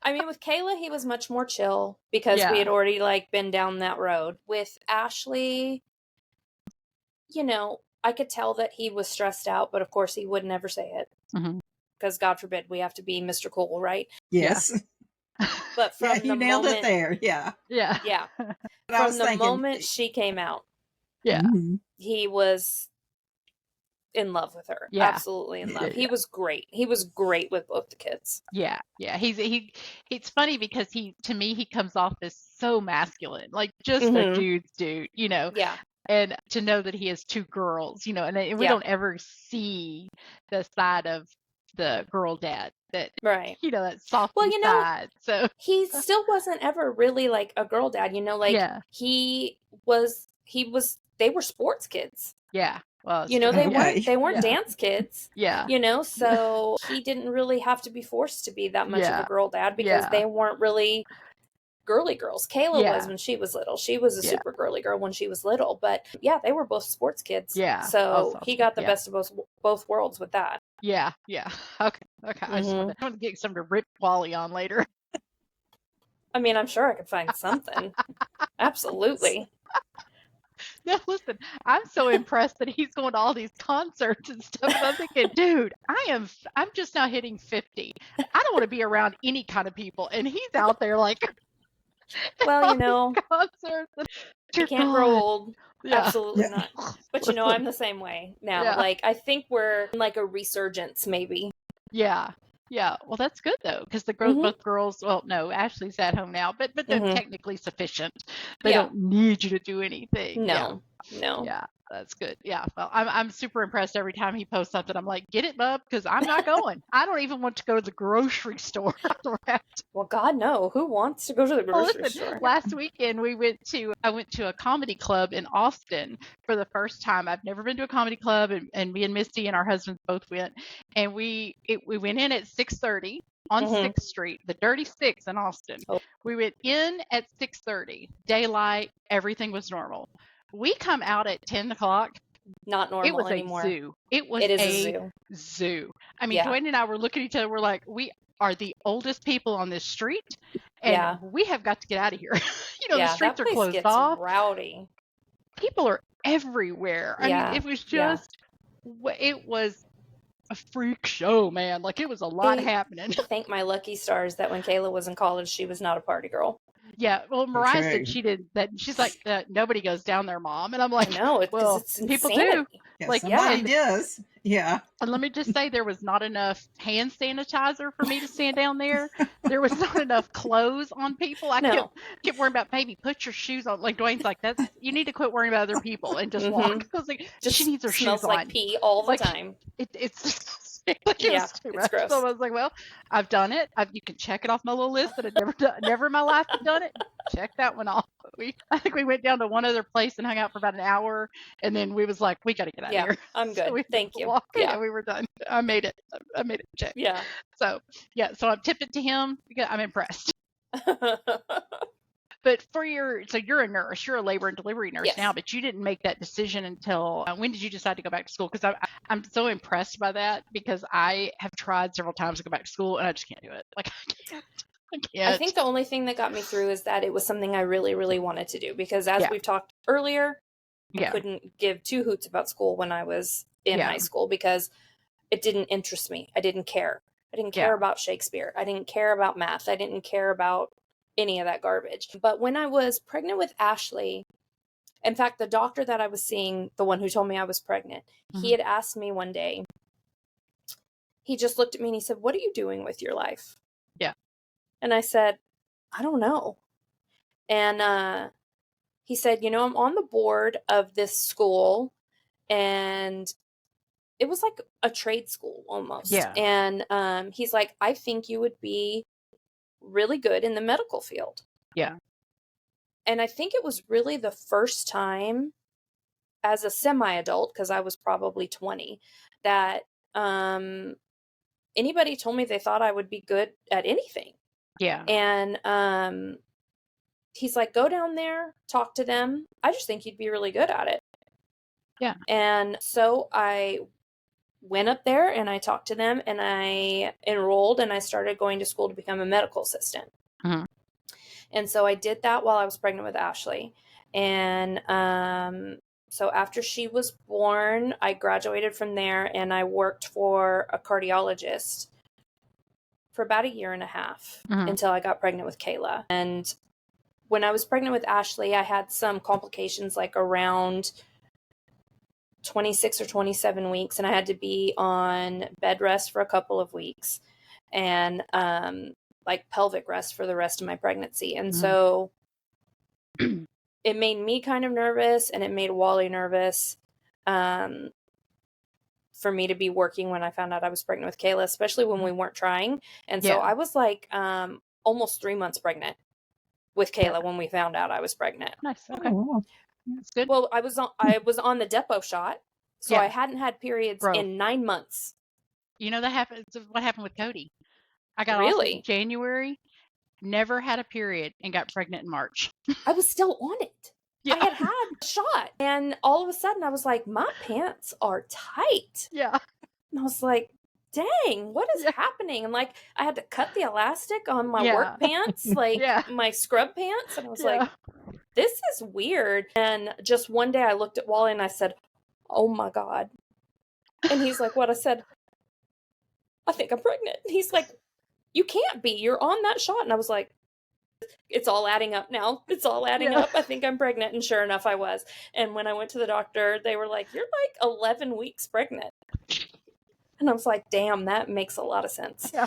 I mean, with Kayla, he was much more chill because we had already like been down that road. With Ashley, you know, I could tell that he was stressed out, but of course he would never say it. Because God forbid we have to be Mr. Cool, right? Yes. But from the you nailed moment, it there. Yeah. From the moment she came out, he was in love with her. Absolutely in love. He was great. He was great with both the kids. Yeah. It's funny because to me he comes off as so masculine, like just a dude's dude, you know. Yeah. And to know that he has two girls, you know, and we don't ever see the side of the girl dad that, you know, that soft side. So he still wasn't ever really like a girl dad, you know, like they were sports kids. Yeah. Well, you know, they weren't dance kids. Yeah. You know, so he didn't really have to be forced to be that much of a girl dad because they weren't really girly girls. Kayla was when she was little. She was a super girly girl when she was little, but they were both sports kids. Yeah. So he got the best of both worlds with that. Yeah. Okay. I just want to get some to rip Wally on later. I mean, I'm sure I could find something. Absolutely. No, listen, I'm so impressed that he's going to all these concerts and stuff. And I'm thinking, dude, I'm just now hitting 50. I don't want to be around any kind of people. And he's out there like, well, you know, concerts. You can't grow old. Absolutely not. But you know, I'm the same way now. Like, I think we're in like a resurgence, maybe. Yeah. Well, that's good though, because the girls, both girls. Well, no, Ashley's at home now, but they're technically sufficient. They don't need you to do anything. No. Yeah, that's good. Yeah. Well, I'm super impressed every time he posts something. I'm like, get it, bub, because I'm not going. I don't even want to go to the grocery store. Well, God, no. Who wants to go to the grocery store? Last weekend I went to a comedy club in Austin for the first time. I've never been to a comedy club, and me and Misty and our husbands both went, and we went in at 6:30 on 6th Street, the Dirty Six in Austin. We went in at 6:30, daylight, everything was normal. We come out at 10 o'clock. Not normal it was anymore. A zoo. It was a zoo. I mean, Dwayne and I were looking at each other. We're like, we are the oldest people on this street, and we have got to get out of here. You know, the streets are closed off. Rowdy. People are everywhere. I mean, it was just, it was a freak show, man. Like, it was a lot happening. Thank my lucky stars that when Kayla was in college, she was not a party girl. Yeah, well, Mariah said she did that. She's like, nobody goes down there, Mom. And I'm like, no, it's people insanity. do. Yeah, like, somebody does. Yeah. And let me just say, there was not enough hand sanitizer for me to stand down there. There was not enough clothes on people. I kept worrying about, baby, put your shoes on. Like, Dwayne's like, you need to quit worrying about other people and just walk. I was like, she needs her shoes on. Smells like pee all the time. It's it's gross. So I was like, well, I've done it. You can check it off my little list that I've never in my life have done it. Check that one off. I think we went down to one other place and hung out for about an hour, and then we was like, we got to get out of here. I'm good. So Thank you. And we were done. I made it. Check. Yeah. So I'm tipping to him because I'm impressed. But you're a nurse, you're a labor and delivery nurse now, but you didn't make that decision until when did you decide to go back to school? Because I'm so impressed by that, because I have tried several times to go back to school and I just can't do it. Like, I can't. I think the only thing that got me through is that it was something I really, really wanted to do, because as we've talked earlier, I couldn't give two hoots about school when I was in high school because it didn't interest me. I didn't care. I didn't care about Shakespeare. I didn't care about math. I didn't care about any of that garbage. But when I was pregnant with Ashley, in fact, the doctor that I was seeing, the one who told me I was pregnant, he had asked me one day, he just looked at me and he said, "What are you doing with your life?" Yeah. And I said, "I don't know." And he said, I'm on the board of this school, and it was like a trade school almost. Yeah. And he's like, I think you would be really good in the medical field. Yeah. And I think it was really the first time as a semi-adult, because I was probably 20, that anybody told me they thought I would be good at anything. Yeah. And he's like, go down there, talk to them. I just think you'd be really good at it. Yeah. And so I went up there and I talked to them, and I enrolled, and I started going to school to become a medical assistant. Mm-hmm. And so I did that while I was pregnant with Ashley. And so after she was born, I graduated from there, and I worked for a cardiologist for about 1.5 years until I got pregnant with Kayla. And when I was pregnant with Ashley, I had some complications like around 26 or 27 weeks, and I had to be on bed rest for a couple of weeks, and like pelvic rest for the rest of my pregnancy. And so it made me kind of nervous, and it made Wally nervous for me to be working when I found out I was pregnant with Kayla, especially when we weren't trying. And so I was like almost 3 months pregnant with Kayla when we found out I was pregnant. Nice. Okay. Oh, that's good. Well, I was on the depot shot, so I hadn't had periods in 9 months. That happened. What happened with Cody? I got off in January, never had a period, and got pregnant in March. I was still on it. Yeah. I had a shot, and all of a sudden I was like, my pants are tight. Yeah. And I was like, dang, what is happening? And like, I had to cut the elastic on my work pants, like my scrub pants. And I was like, this is weird. And just one day I looked at Wally and I said, oh my God. And he's like, what? I said, I think I'm pregnant. And he's like, you can't be. You're on that shot. And I was like, it's all adding up now. It's all adding up. I think I'm pregnant. And sure enough, I was. And when I went to the doctor, they were like, you're like 11 weeks pregnant. And I was like, damn, that makes a lot of sense. Yeah.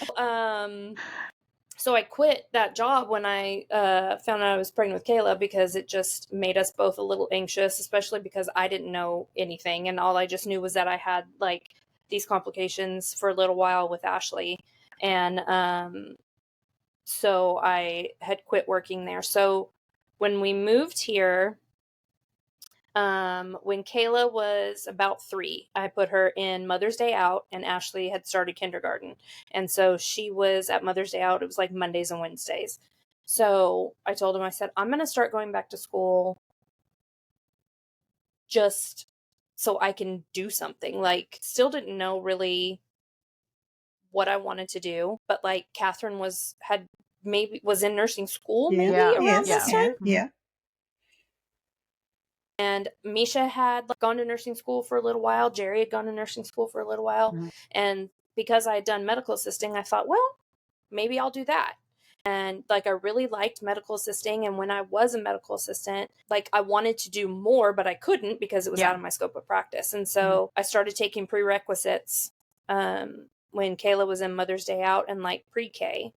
So I quit that job when I found out I was pregnant with Kayla, because it just made us both a little anxious, especially because I didn't know anything. And all I just knew was that I had like these complications for a little while with Ashley. And so I had quit working there. So when we moved here, when Kayla was about 3, I put her in Mother's Day Out, and Ashley had started kindergarten. And so she was at Mother's Day Out. It was like Mondays and Wednesdays. So I told him, I said, I'm going to start going back to school just so I can do something. Like, still didn't know really what I wanted to do, but like Catherine was in nursing school around this time. Yeah. And Misha had gone to nursing school for a little while. Jerry had gone to nursing school for a little while. Mm-hmm. And because I had done medical assisting, I thought, well, maybe I'll do that. And like, I really liked medical assisting. And when I was a medical assistant, like, I wanted to do more, but I couldn't because it was out of my scope of practice. And so I started taking prerequisites when Kayla was in Mother's Day Out and like pre-K.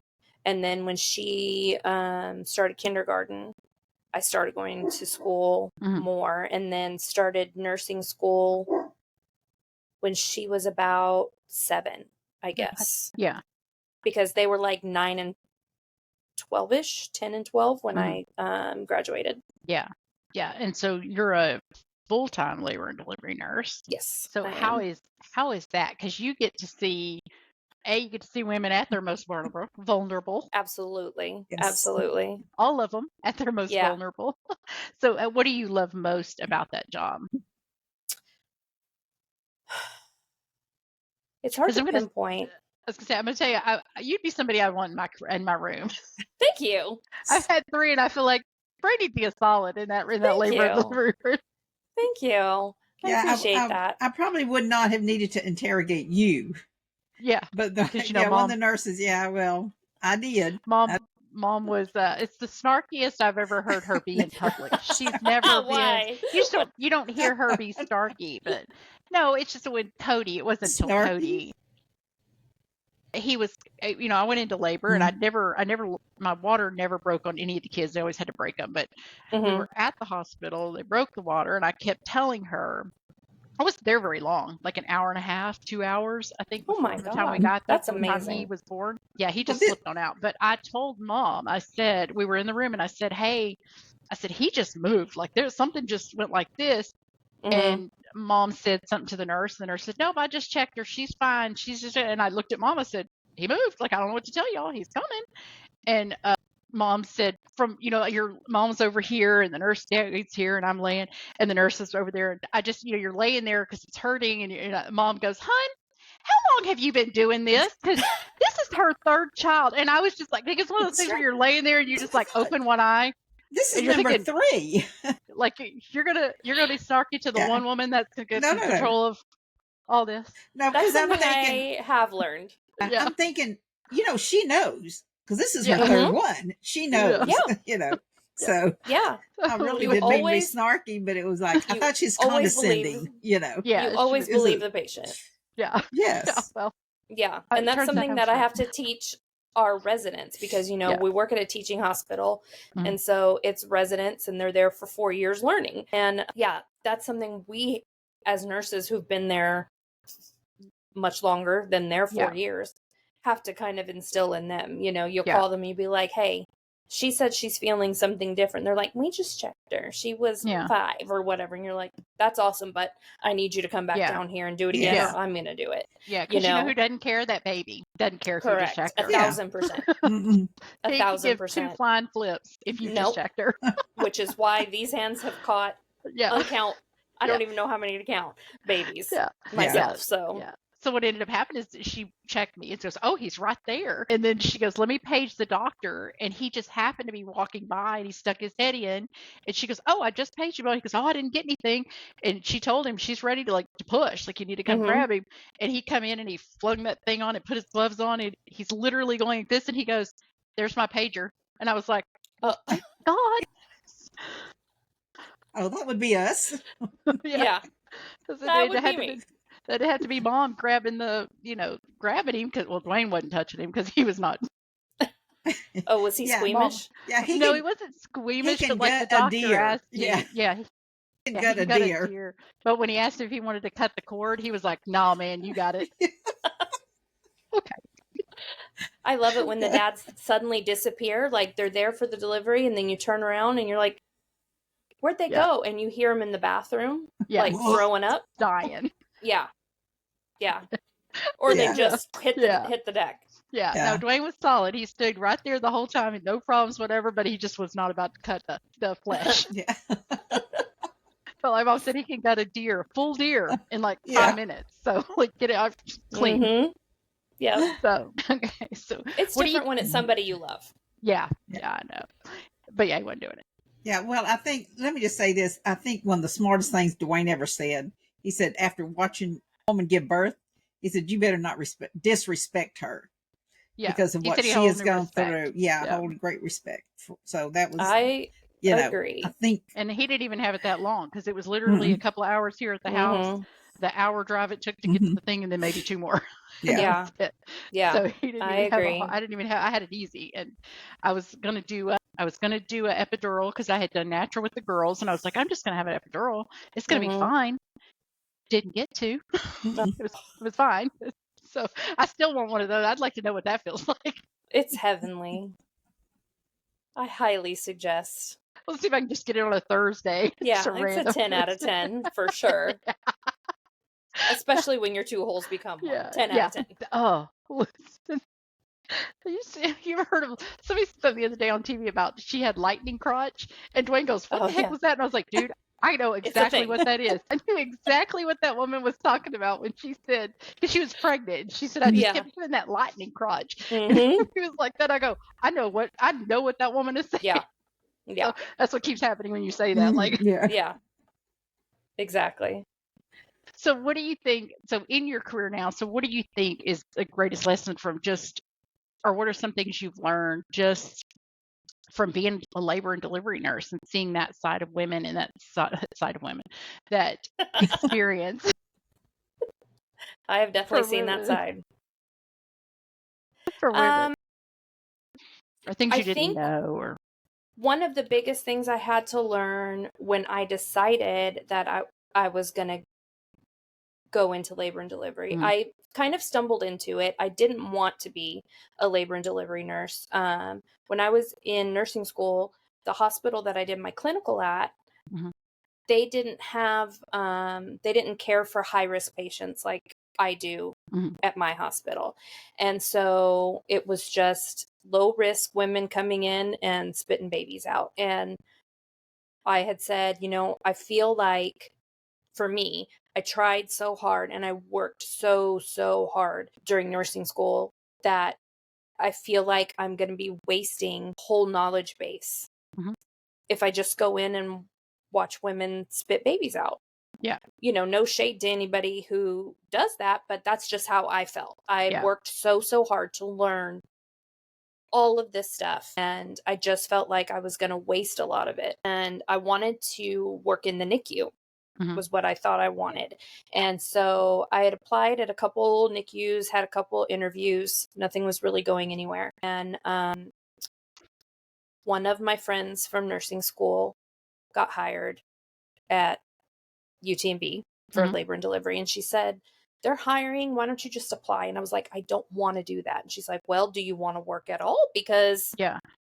And then when she started kindergarten, I started going to school more, and then started nursing school when she was about 7, I guess. Yeah. Because they were like 9 and 12-ish, 10 and 12 when I graduated. Yeah. Yeah. And so you're a full-time labor and delivery nurse. Yes. So how is that? Because you get to see women at their most vulnerable. Absolutely. Yes. Absolutely. All of them at their most vulnerable. So what do you love most about that job? It's hard to pinpoint. I was going to say, I'm going to tell you, you'd be somebody I want in my room. Thank you. I've had 3, and I feel like Brandy'd be a solid in that labor and delivery. Thank you. I appreciate that. I probably would not have needed to interrogate you. Yeah. But Mom, one of the nurses, well, I did. Mom was, it's the snarkiest I've ever heard her be in public. She's never been, you don't hear her be snarky, but no, it's just with Cody. It wasn't until Cody. he was, I went into labor and my water never broke on any of the kids. They always had to break them. But we were at the hospital. They broke the water, and I kept telling her, I wasn't there very long, like an hour and a half, 2 hours, I think, before the time we got there. That's amazing. The time he was born. Yeah, he just slipped on out. But I told Mom, I said, we were in the room, and I said, hey, he just moved. Like, there's something just went like this. And Mom said something to the nurse. And the nurse said, nope, I just checked her. She's fine. She's just, and I looked at Mom. I said, he moved. Like, I don't know what to tell y'all. He's coming. And Mom said, your mom's over here and the nurse is here and I'm laying and the nurse is over there. And I just, you're laying there because it's hurting. And Mom goes, hon, how long have you been doing this? Because this is her third child. And I was just like, it's one of those things where you're laying there and you just like open one eye. This is number thinking, 3. Like you're gonna be snarky to the one woman that's in control of all this. No, that's something I have learned. I'm thinking, she knows because this is her third one. She knows, So I really didn't mean to be snarky, but it was like I thought she's condescending. You always believe the patient. Yeah. Yes. Yeah, well. Yeah, and that's something that I have to teach our residents because we work at a teaching hospital and so it's residents and they're there for 4 years learning, and that's something we as nurses who've been there much longer than their 4 years have to kind of instill in them. You'll call them, you'll be like, hey, she said she's feeling something different. They're like, we just checked her, she was 5 or whatever, and you're like, that's awesome, but I need you to come back down here and do it again or I'm gonna do it. Because you know who doesn't care? That baby doesn't care. Correct. If you just checked her. 1,000%. 1,000%. 2 flying flips if you just checked her. Which is why these hands have caught uncount. I don't even know how many to count babies myself. So So what ended up happening is she checked me and goes, oh, he's right there. And then she goes, let me page the doctor. And he just happened to be walking by and he stuck his head in. And she goes, oh, I just paged you. He goes, oh, I didn't get anything. And she told him she's ready to push. Like, you need to come grab him. And he come in and he flung that thing on and put his gloves on. And he's literally going like this. And he goes, there's my pager. And I was like, oh, thank God. Oh, that would be us. Yeah. That would be me. That it had to be Mom grabbing grabbing him because, Dwayne wasn't touching him because he was not. Oh, was he squeamish? Mom, he wasn't squeamish, but the doctor asked him. He got a deer. But when he asked if he wanted to cut the cord, he was like, nah, man, you got it. Okay. I love it when the dads suddenly disappear, like they're there for the delivery and then you turn around and you're like, where'd they go? And you hear them in the bathroom, like throwing up. Dying. Yeah. Or they just hit the deck. Yeah. No, Dwayne was solid. He stood right there the whole time and no problems, whatever, but he just was not about to cut the flesh. But like Mom said, he can cut a full deer in 5 minutes. So get it out clean. Mm-hmm. Yeah. So, okay. So it's different when it's somebody you love. Yeah, I know. But he wasn't doing it. Yeah, well, let me just say this. I think one of the smartest things Dwayne ever said, he said, after watching a woman give birth, he said, you better not disrespect her. Yeah. Because of what she has gone through. Yeah, hold great respect. So that was, I agree. I think. And he didn't even have it that long because it was literally a couple of hours here at the house. The hour drive it took to get to the thing and then maybe 2 more. Yeah. So he didn't I agree. I had it easy. And I was going to do an epidural because I had done natural with the girls. And I was like, I'm just going to have an epidural. It's going to be fine. Didn't get to. It was fine. So I still want one of those. I'd like to know what that feels like. It's heavenly. I highly suggest. Let's see if I can just get it on a Thursday. Yeah, it's a 10 out of 10 for sure. Especially when your 2 holes become 1. 10 out of 10. Oh, listen. You ever heard of somebody said the other day on TV about she had lightning crotch? And Dwayne goes, what the heck was that? And I was like, dude, I know exactly what that is. I knew exactly what that woman was talking about when she said, because she was pregnant. And she said, I just kept hearing that lightning crotch. He was like that. I go, I know what that woman is saying. Yeah. So that's what keeps happening when you say that. Yeah. Exactly. So what do you think? So in your career now, so what do you think is the greatest lesson from or what are some things you've learned just from being a labor and delivery nurse and seeing that side of women and that side of women, that experience? I have definitely seen that side. Or things I you didn't think know? Or one of the biggest things I had to learn when I decided that I was going to go into labor and delivery. I kind of stumbled into it. I didn't want to be a labor and delivery nurse. When I was in nursing school, the hospital that I did my clinical at, they didn't have, they didn't care for high risk patients like I do at my hospital. And so it was just low risk women coming in and spitting babies out. And I had said, I feel like for me, I tried so hard and I worked so, so hard during nursing school that I feel like I'm going to be wasting whole knowledge base if I just go in and watch women spit babies out. Yeah. No shade to anybody who does that, but that's just how I felt. I worked so, so hard to learn all of this stuff, and I just felt like I was going to waste a lot of it. And I wanted to work in the NICU. Was what I thought I wanted. And so I had applied at a couple NICUs, had a couple interviews. Nothing was really going anywhere. And one of my friends from nursing school got hired at UTMB for labor and delivery. And she said, they're hiring. Why don't you just apply? And I was like, I don't want to do that. And she's like, well, do you want to work at all? Because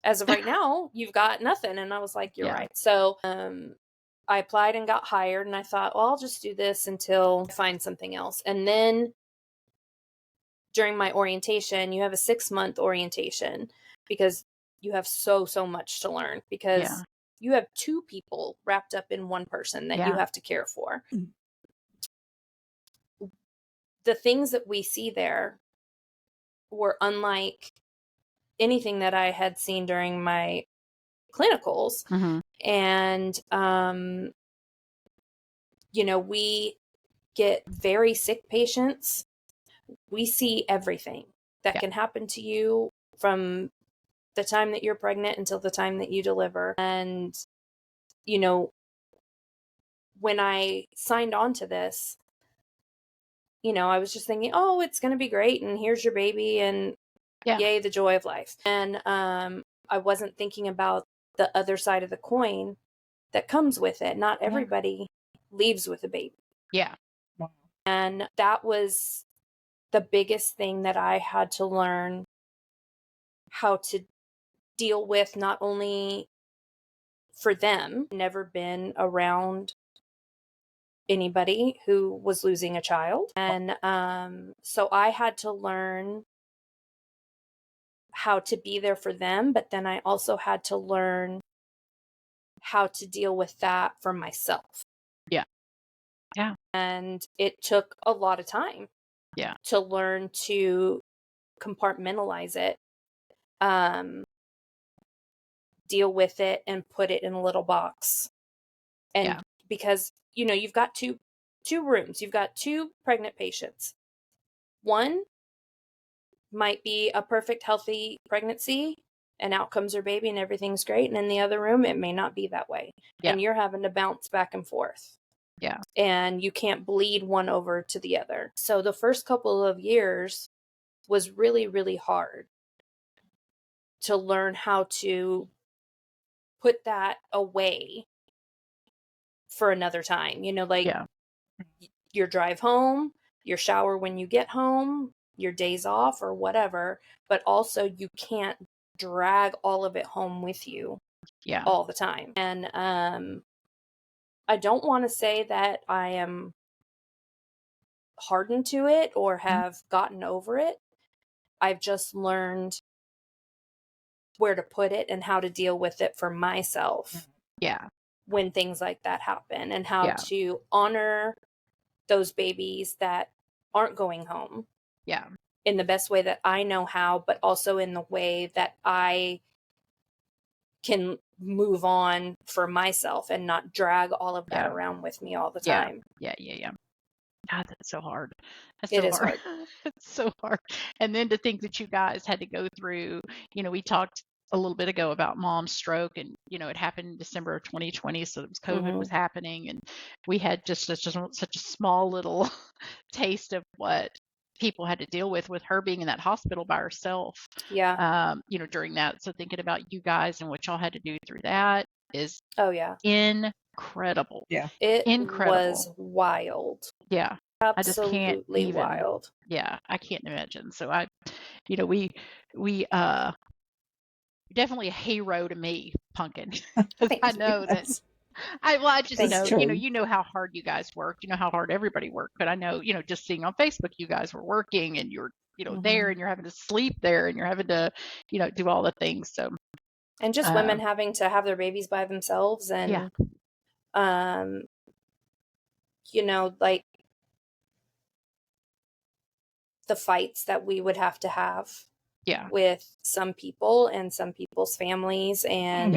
as of right now, you've got nothing. And I was like, you're right. So I applied and got hired, and I thought, well, I'll just do this until I find something else. And then during my orientation, you have a 6-month orientation because you have so, so much to learn, because you have 2 people wrapped up in one person that you have to care for. The things that we see there were unlike anything that I had seen during my clinicals. And, we get very sick patients. We see everything that can happen to you from the time that you're pregnant until the time that you deliver. And, when I signed on to this, I was just thinking, oh, it's going to be great. And here's your baby, and yay, the joy of life. And I wasn't thinking about the other side of the coin that comes with it. Not everybody leaves with a baby. Yeah. And that was the biggest thing that I had to learn how to deal with, not only for them, never been around anybody who was losing a child. And so I had to learn how to be there for them, but then I also had to learn how to deal with that for myself. Yeah. And it took a lot of time to learn to compartmentalize it, deal with it, and put it in a little box. And because, you've got two rooms, you've got 2 pregnant patients. One might be a perfect, healthy pregnancy, and out comes her baby and everything's great. And in the other room, it may not be that way. And you're having to bounce back and forth. And you can't bleed one over to the other. So the first couple of years was really, really hard to learn how to put that away for another time. Your drive home, your shower when you get home, your days off or whatever, but also you can't drag all of it home with you all the time. And I don't want to say that I am hardened to it or have gotten over it. I've just learned where to put it and how to deal with it for myself. When things like that happen, and how to honor those babies that aren't going home. In the best way that I know how, but also in the way that I can move on for myself and not drag all of that around with me all the time. Yeah. God, that's so hard. It is hard. It's so hard. And then to think that you guys had to go through, we talked a little bit ago about mom's stroke, and, it happened in December of 2020. So it was COVID was happening, and we had just such a small little taste of what people had to deal with her being in that hospital by herself. Yeah. During that. So thinking about you guys and what y'all had to do through that is incredible. Yeah. It incredible. was wild. Yeah. I just can't Absolutely even, wild. yeah, I can't imagine. So we definitely a hero to me, Pumpkin. I know that I just That's know, true. you know how hard you guys worked, you know how hard everybody worked, but I know, just seeing on Facebook, you guys were working and you're, there and you're having to sleep there and you're having to, do all the things. So, and just women having to have their babies by themselves and, like the fights that we would have to have with some people and some people's families. And,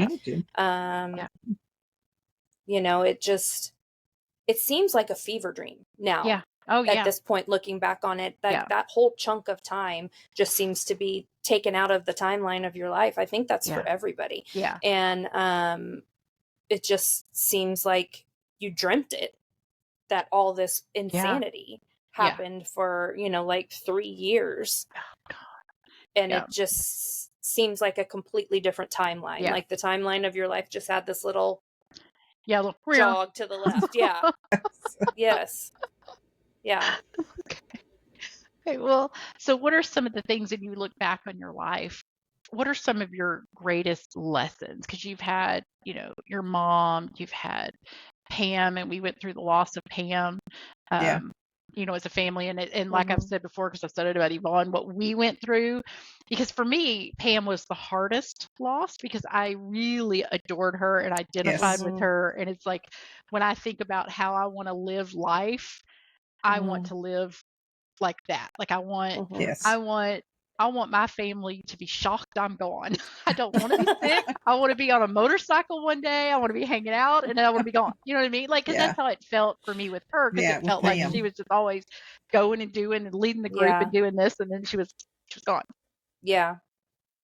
it seems like a fever dream now. Yeah. Oh, yeah. At this point, looking back on it, that whole chunk of time just seems to be taken out of the timeline of your life. I think that's for everybody. Yeah. And it just seems like you dreamt it, that all this insanity happened for, like 3 years. Oh, God. And it just seems like a completely different timeline. Yeah. Like the timeline of your life just had this little look, jog to the left. Yeah. Yes. Yeah. Okay, well, so what are some of the things that you look back on your life? What are some of your greatest lessons? Because you've had, your mom, you've had Pam, and we went through the loss of Pam, as a family. And like I've said before, because I've said it about Yvonne, what we went through, because for me, Pam was the hardest loss because I really adored her and identified with her. And it's like, when I think about how I want to live life, I want to live like that. Like I want my family to be shocked I'm gone. I don't want to be sick. I want to be on a motorcycle one day. I want to be hanging out and then I want to be gone. You know what I mean? Like, cause that's how it felt for me with her. Cause it felt like she was just always going and doing and leading the group and doing this. And then she was gone. Yeah.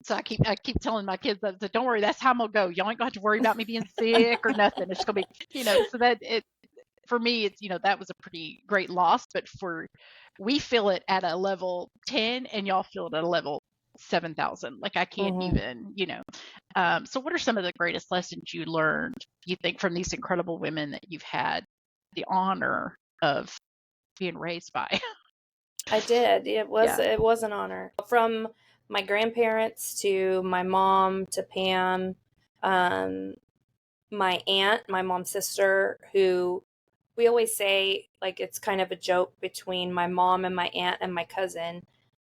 So I keep telling my kids that, don't worry, that's how I'm gonna go. Y'all ain't gonna have to worry about me being sick or nothing. It's gonna be, so that for me, it's, that was a pretty great loss, but we feel it at a level 10 and y'all feel it at a level 7,000. Like I can't even, so what are some of the greatest lessons you learned, you think, from these incredible women that you've had the honor of being raised by? I did. It was an honor. From my grandparents to my mom to Pam, my aunt, my mom's sister, who we always say, like, it's kind of a joke between my mom and my aunt and my cousin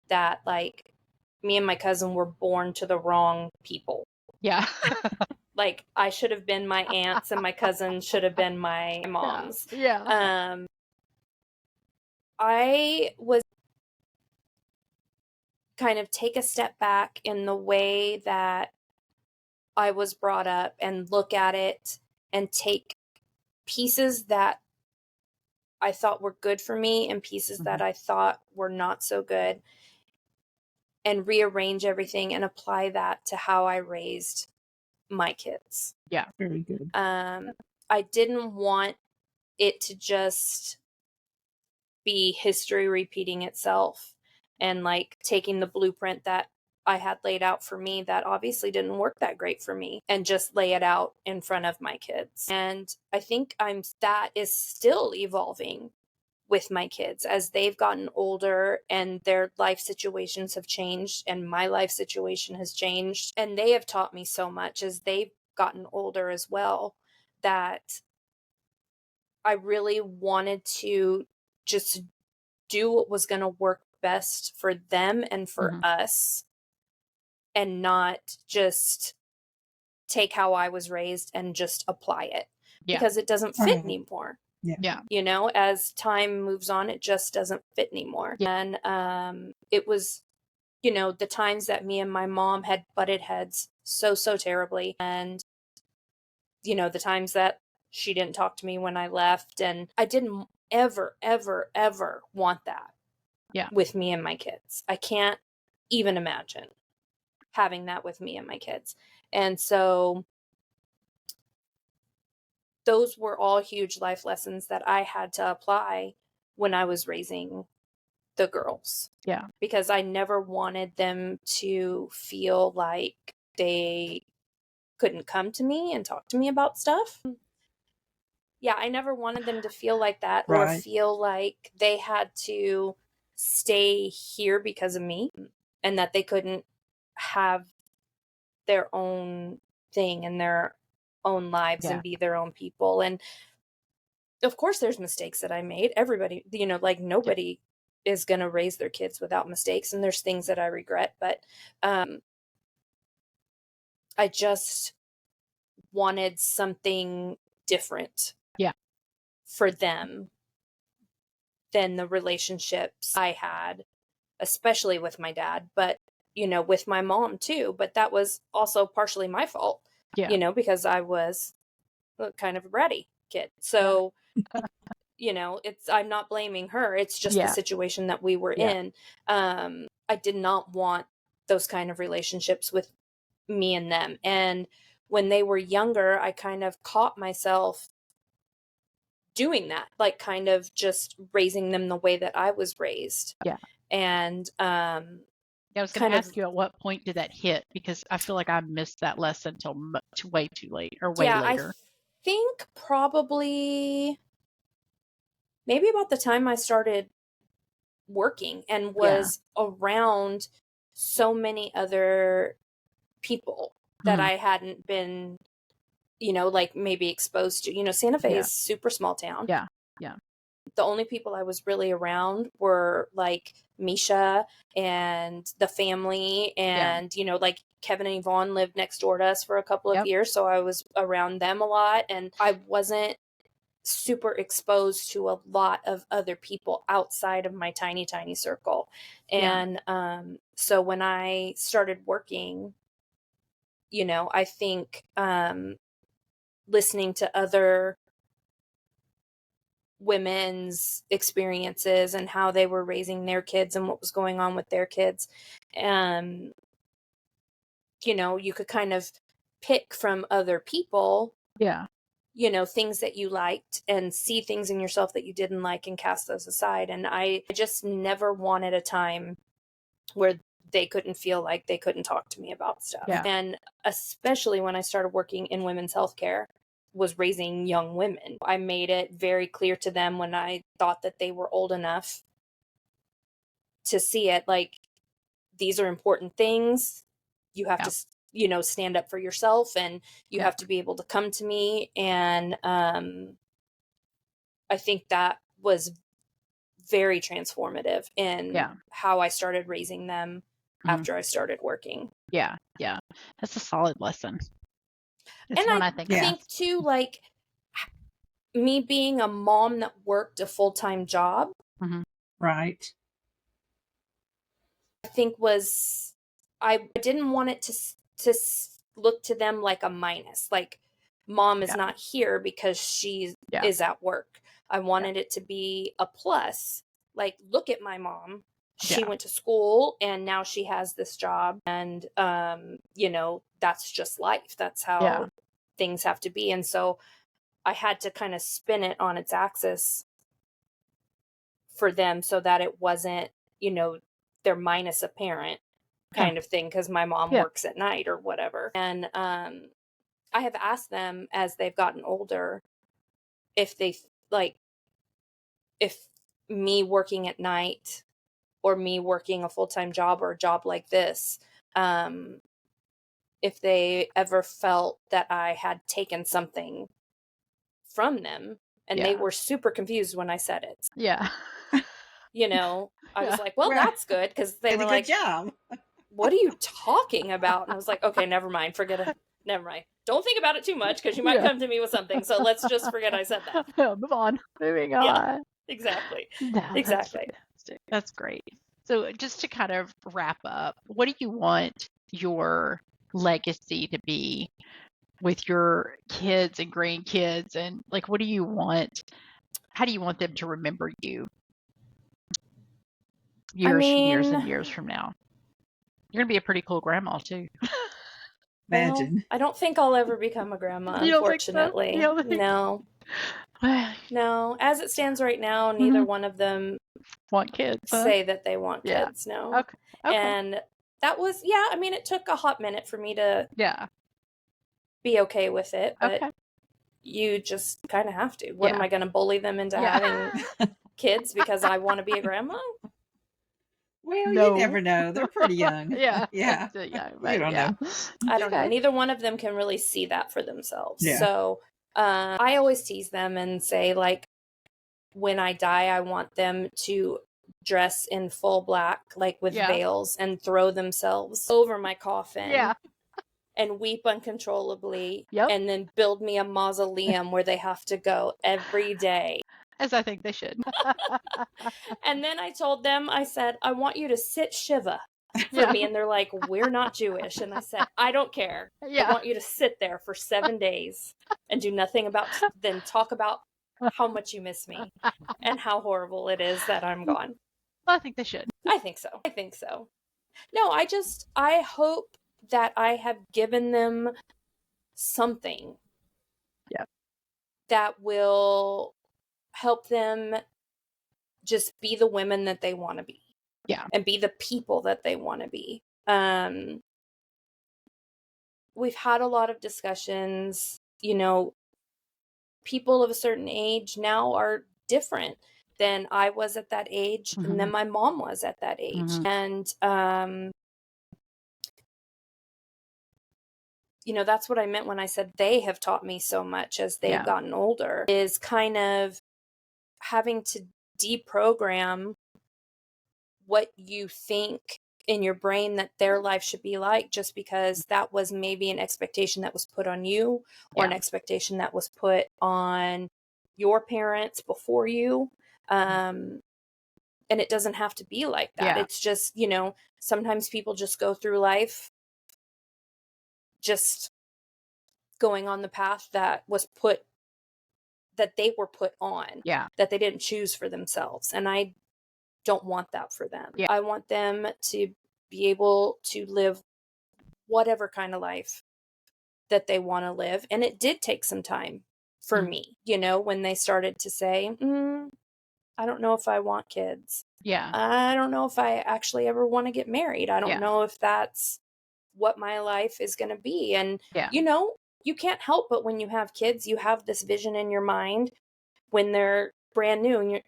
that, like, me and my cousin were born to the wrong people. Yeah. Like, I should have been my aunt's and my cousin should have been my mom's. Yeah. I was kind of take a step back in the way that I was brought up and look at it and take pieces that I thought were good for me and pieces that I thought were not so good and rearrange everything and apply that to how I raised my kids. Yeah. Very good. I didn't want it to just be history repeating itself and like taking the blueprint that I had laid out for me that obviously didn't work that great for me and just lay it out in front of my kids. And I think that is still evolving with my kids as they've gotten older and their life situations have changed and my life situation has changed. And they have taught me so much as they've gotten older as well, that I really wanted to just do what was going to work best for them and for us, and not just take how I was raised and just apply it because it doesn't fit anymore. Yeah. As time moves on, it just doesn't fit anymore. And it was, the times that me and my mom had butted heads so terribly. And, the times that she didn't talk to me when I left. And I didn't ever, ever, ever want that with me and my kids. I can't even imagine having that with me and my kids. And so those were all huge life lessons that I had to apply when I was raising the girls. Yeah. Because I never wanted them to feel like they couldn't come to me and talk to me about stuff. Yeah, I never wanted them to feel like that or feel like they had to stay here because of me and that they couldn't have their own thing and their own lives and be their own people. And of course there's mistakes that I made. Everybody, like nobody is going to raise their kids without mistakes. And there's things that I regret, but I just wanted something different for them than the relationships I had, especially with my dad, but with my mom too. But that was also partially my fault, because I was kind of a bratty kid. So, I'm not blaming her. It's just the situation that we were in. I did not want those kind of relationships with me and them. And when they were younger, I kind of caught myself doing that, like kind of just raising them the way that I was raised. Yeah. And I was going to ask you, at what point did that hit? Because I feel like I missed that lesson till way too late or way later. I think probably maybe about the time I started working and was around so many other people that I hadn't been, like maybe exposed to. Santa Fe is super small town. Yeah. Yeah. The only people I was really around were like Misha and the family and, like Kevin and Yvonne lived next door to us for a couple of years. So I was around them a lot and I wasn't super exposed to a lot of other people outside of my tiny, tiny circle. And so when I started working, I think listening to other women's experiences and how they were raising their kids and what was going on with their kids, you could kind of pick from other people things that you liked and see things in yourself that you didn't like and cast those aside. And I just never wanted a time where they couldn't feel like they couldn't talk to me about stuff. And especially when I started working in women's healthcare, was raising young women. I made it very clear to them when I thought that they were old enough to see it, like, these are important things. You have to, stand up for yourself and you have to be able to come to me. And I think that was very transformative in how I started raising them after I started working. Yeah. Yeah. That's a solid lesson. It's and one I think too, like me being a mom that worked a full-time job. Right. I think I didn't want it to look to them like a minus, like mom is not here because she is at work. I wanted it to be a plus. Like, look at my mom. She went to school and now she has this job and, that's just life. That's how things have to be. And so I had to kind of spin it on its axis for them so that it wasn't, they're minus a parent kind of thing because my mom works at night or whatever. And I have asked them as they've gotten older if they if me working at night or me working a full-time job or a job like this, if they ever felt that I had taken something from them. And they were super confused when I said it. Yeah. I was like, well, that's good. Because they were like, good job. What are you talking about? And I was like, okay, never mind. Forget it. Never mind. Don't think about it too much because you might come to me with something. So let's just forget I said that. Move on. Moving on. Yeah, exactly. No, exactly. That's great. So just to kind of wrap up, what do you want your legacy to be with your kids and grandkids? And like, what do you want? How do you want them to remember you years and years from now? You're going to be a pretty cool grandma too. Imagine. Well, I don't think I'll ever become a grandma, unfortunately. You don't think so? No. No, as it stands right now, neither one of them want kids. Say that they want kids. No. Okay. And that was, I mean, it took a hot minute for me to be okay with it, but you just kind of have to. What am I going to bully them into having kids because I want to be a grandma? Well, you never know. They're pretty young. Yeah. You don't know. I don't know. Neither one of them can really see that for themselves. Yeah. So I always tease them and say, like, when I die, I want them to dress in full black, like with veils, and throw themselves over my coffin and weep uncontrollably, and then build me a mausoleum where they have to go every day. As I think they should. And then I told them, I said, I want you to sit Shiva for me. And they're like, we're not Jewish. And I said, I don't care. I want you to sit there for 7 days and do nothing about, then talk about how much you miss me and how horrible it is that I'm gone. Well, I think they should. I think so. No, I hope that I have given them something that will help them just be the women that they want to be. Yeah. And be the people that they want to be. We've had a lot of discussions, people of a certain age now are different than I was at that age, and then my mom was at that age. And, that's what I meant when I said they have taught me so much as they've gotten older, is kind of having to deprogram what you think in your brain that their life should be like, just because that was maybe an expectation that was put on you, or an expectation that was put on your parents before you. And it doesn't have to be like that. It's just, sometimes people just go through life just going on the path that they were put on, that they didn't choose for themselves. And I don't want that for them. I want them to be able to live whatever kind of life that they want to live. And it did take some time for me, when they started to say, I don't know if I want kids. I don't know if I actually ever want to get married. I don't know if that's what my life is going to be. And, you can't help but when you have kids, you have this vision in your mind when they're brand new and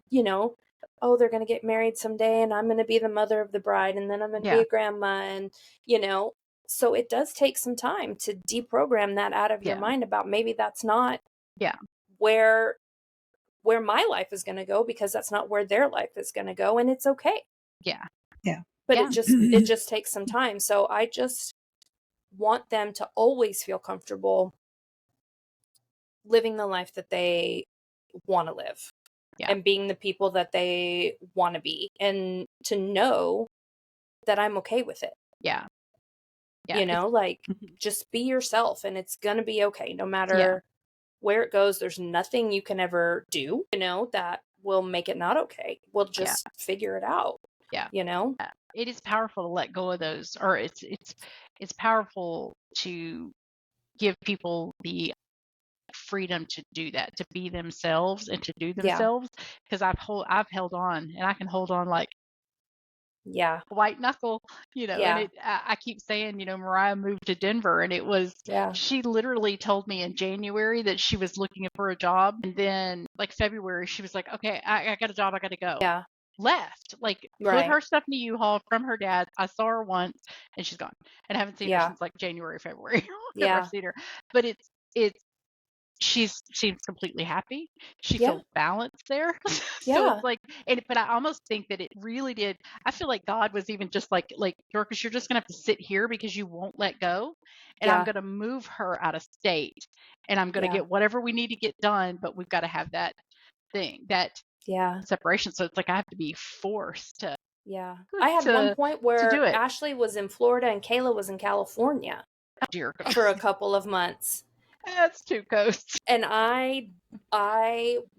oh, they're going to get married someday and I'm going to be the mother of the bride and then I'm going to be a grandma. And, so it does take some time to deprogram that out of your mind about maybe that's not where my life is going to go, because that's not where their life is going to go. And it's okay. But it just takes some time. So I just want them to always feel comfortable living the life that they want to live. And being the people that they want to be, and to know that I'm okay with it. Just be yourself and it's going to be okay. No matter where it goes, there's nothing you can ever do, that will make it not okay. We'll just figure it out. It is powerful to let go of those, or it's powerful to give people the freedom to do that, to be themselves and to do themselves. Because I've held on, and I can hold on like white knuckle, and I keep saying, Mariah moved to Denver, and it was she literally told me in January that she was looking for a job, and then like February she was like, okay, I got a job, I got to go. Left, like put her stuff in the U-Haul from her dad. I saw her once and she's gone, and I haven't seen her since like January, February. Never seen her, but she seems completely happy. She feels balanced there. So it's like, but I almost think that it really did. I feel like God was even just like Dorcas, you're just gonna have to sit here because you won't let go, and I'm gonna move her out of state, and I'm gonna get whatever we need to get done, but we've got to have that thing, that separation. So it's like I have to be forced to. I had one point where Ashley was in Florida and Kayla was in California for a couple of months. That's two coasts. And I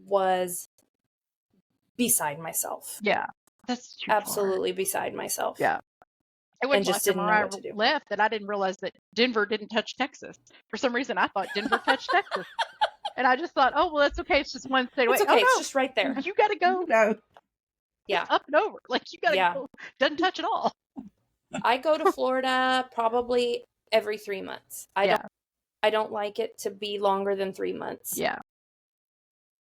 was beside myself. That's too absolutely far. Beside myself. It wasn't just after Mariah left that I didn't realize that Denver didn't touch Texas. For some reason, I thought Denver touched Texas. And I just thought, oh, well, that's okay. It's just one thing. It's okay. It's just right there. You got to go. No. Yeah. Up and over. Like, you got to go. Doesn't touch at all. I go to Florida probably every 3 months. I don't like it to be longer than 3 months. Yeah.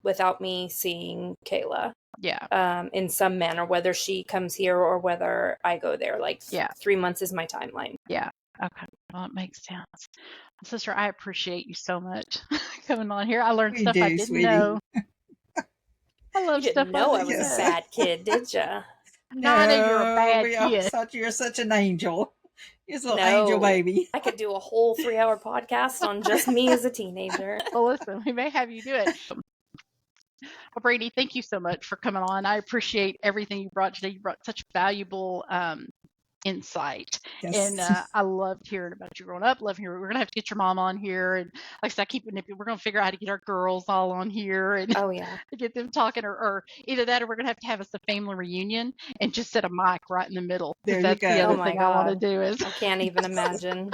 Without me seeing Kayla. Yeah. In some manner, whether she comes here or whether I go there. Like 3 months is my timeline. Yeah. Okay. Well, it makes sense. Sister, I appreciate you so much coming on here. I learned stuff I didn't know. I love you stuff. Didn't know I was a bad kid, did you? No, I know you're a bad kid. Thought you were such an angel. You're a little angel baby. I could do a whole 3-hour podcast on just me as a teenager. Well, listen, we may have you do it. Well, Brandy, thank you so much for coming on. I appreciate everything you brought today. You brought such valuable insight. Yes. And I loved hearing about you growing up. Love hearing. We're going to have to get your mom on here. And like I said, we're going to figure out how to get our girls all on here and to get them talking or either that or we're going to have us a family reunion and just set a mic right in the middle. There that's you go. The other thing I want to do is. I can't even imagine.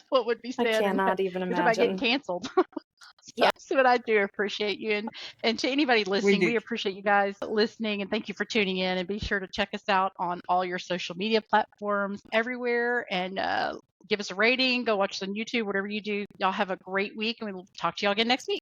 What would be said. I cannot even imagine. About getting canceled. So, but I do appreciate you. And to anybody listening, we appreciate you guys listening. And thank you for tuning in. And be sure to check us out on all your social media platforms everywhere. And give us a rating. Go watch us on YouTube, whatever you do. Y'all have a great week. And we'll talk to y'all again next week.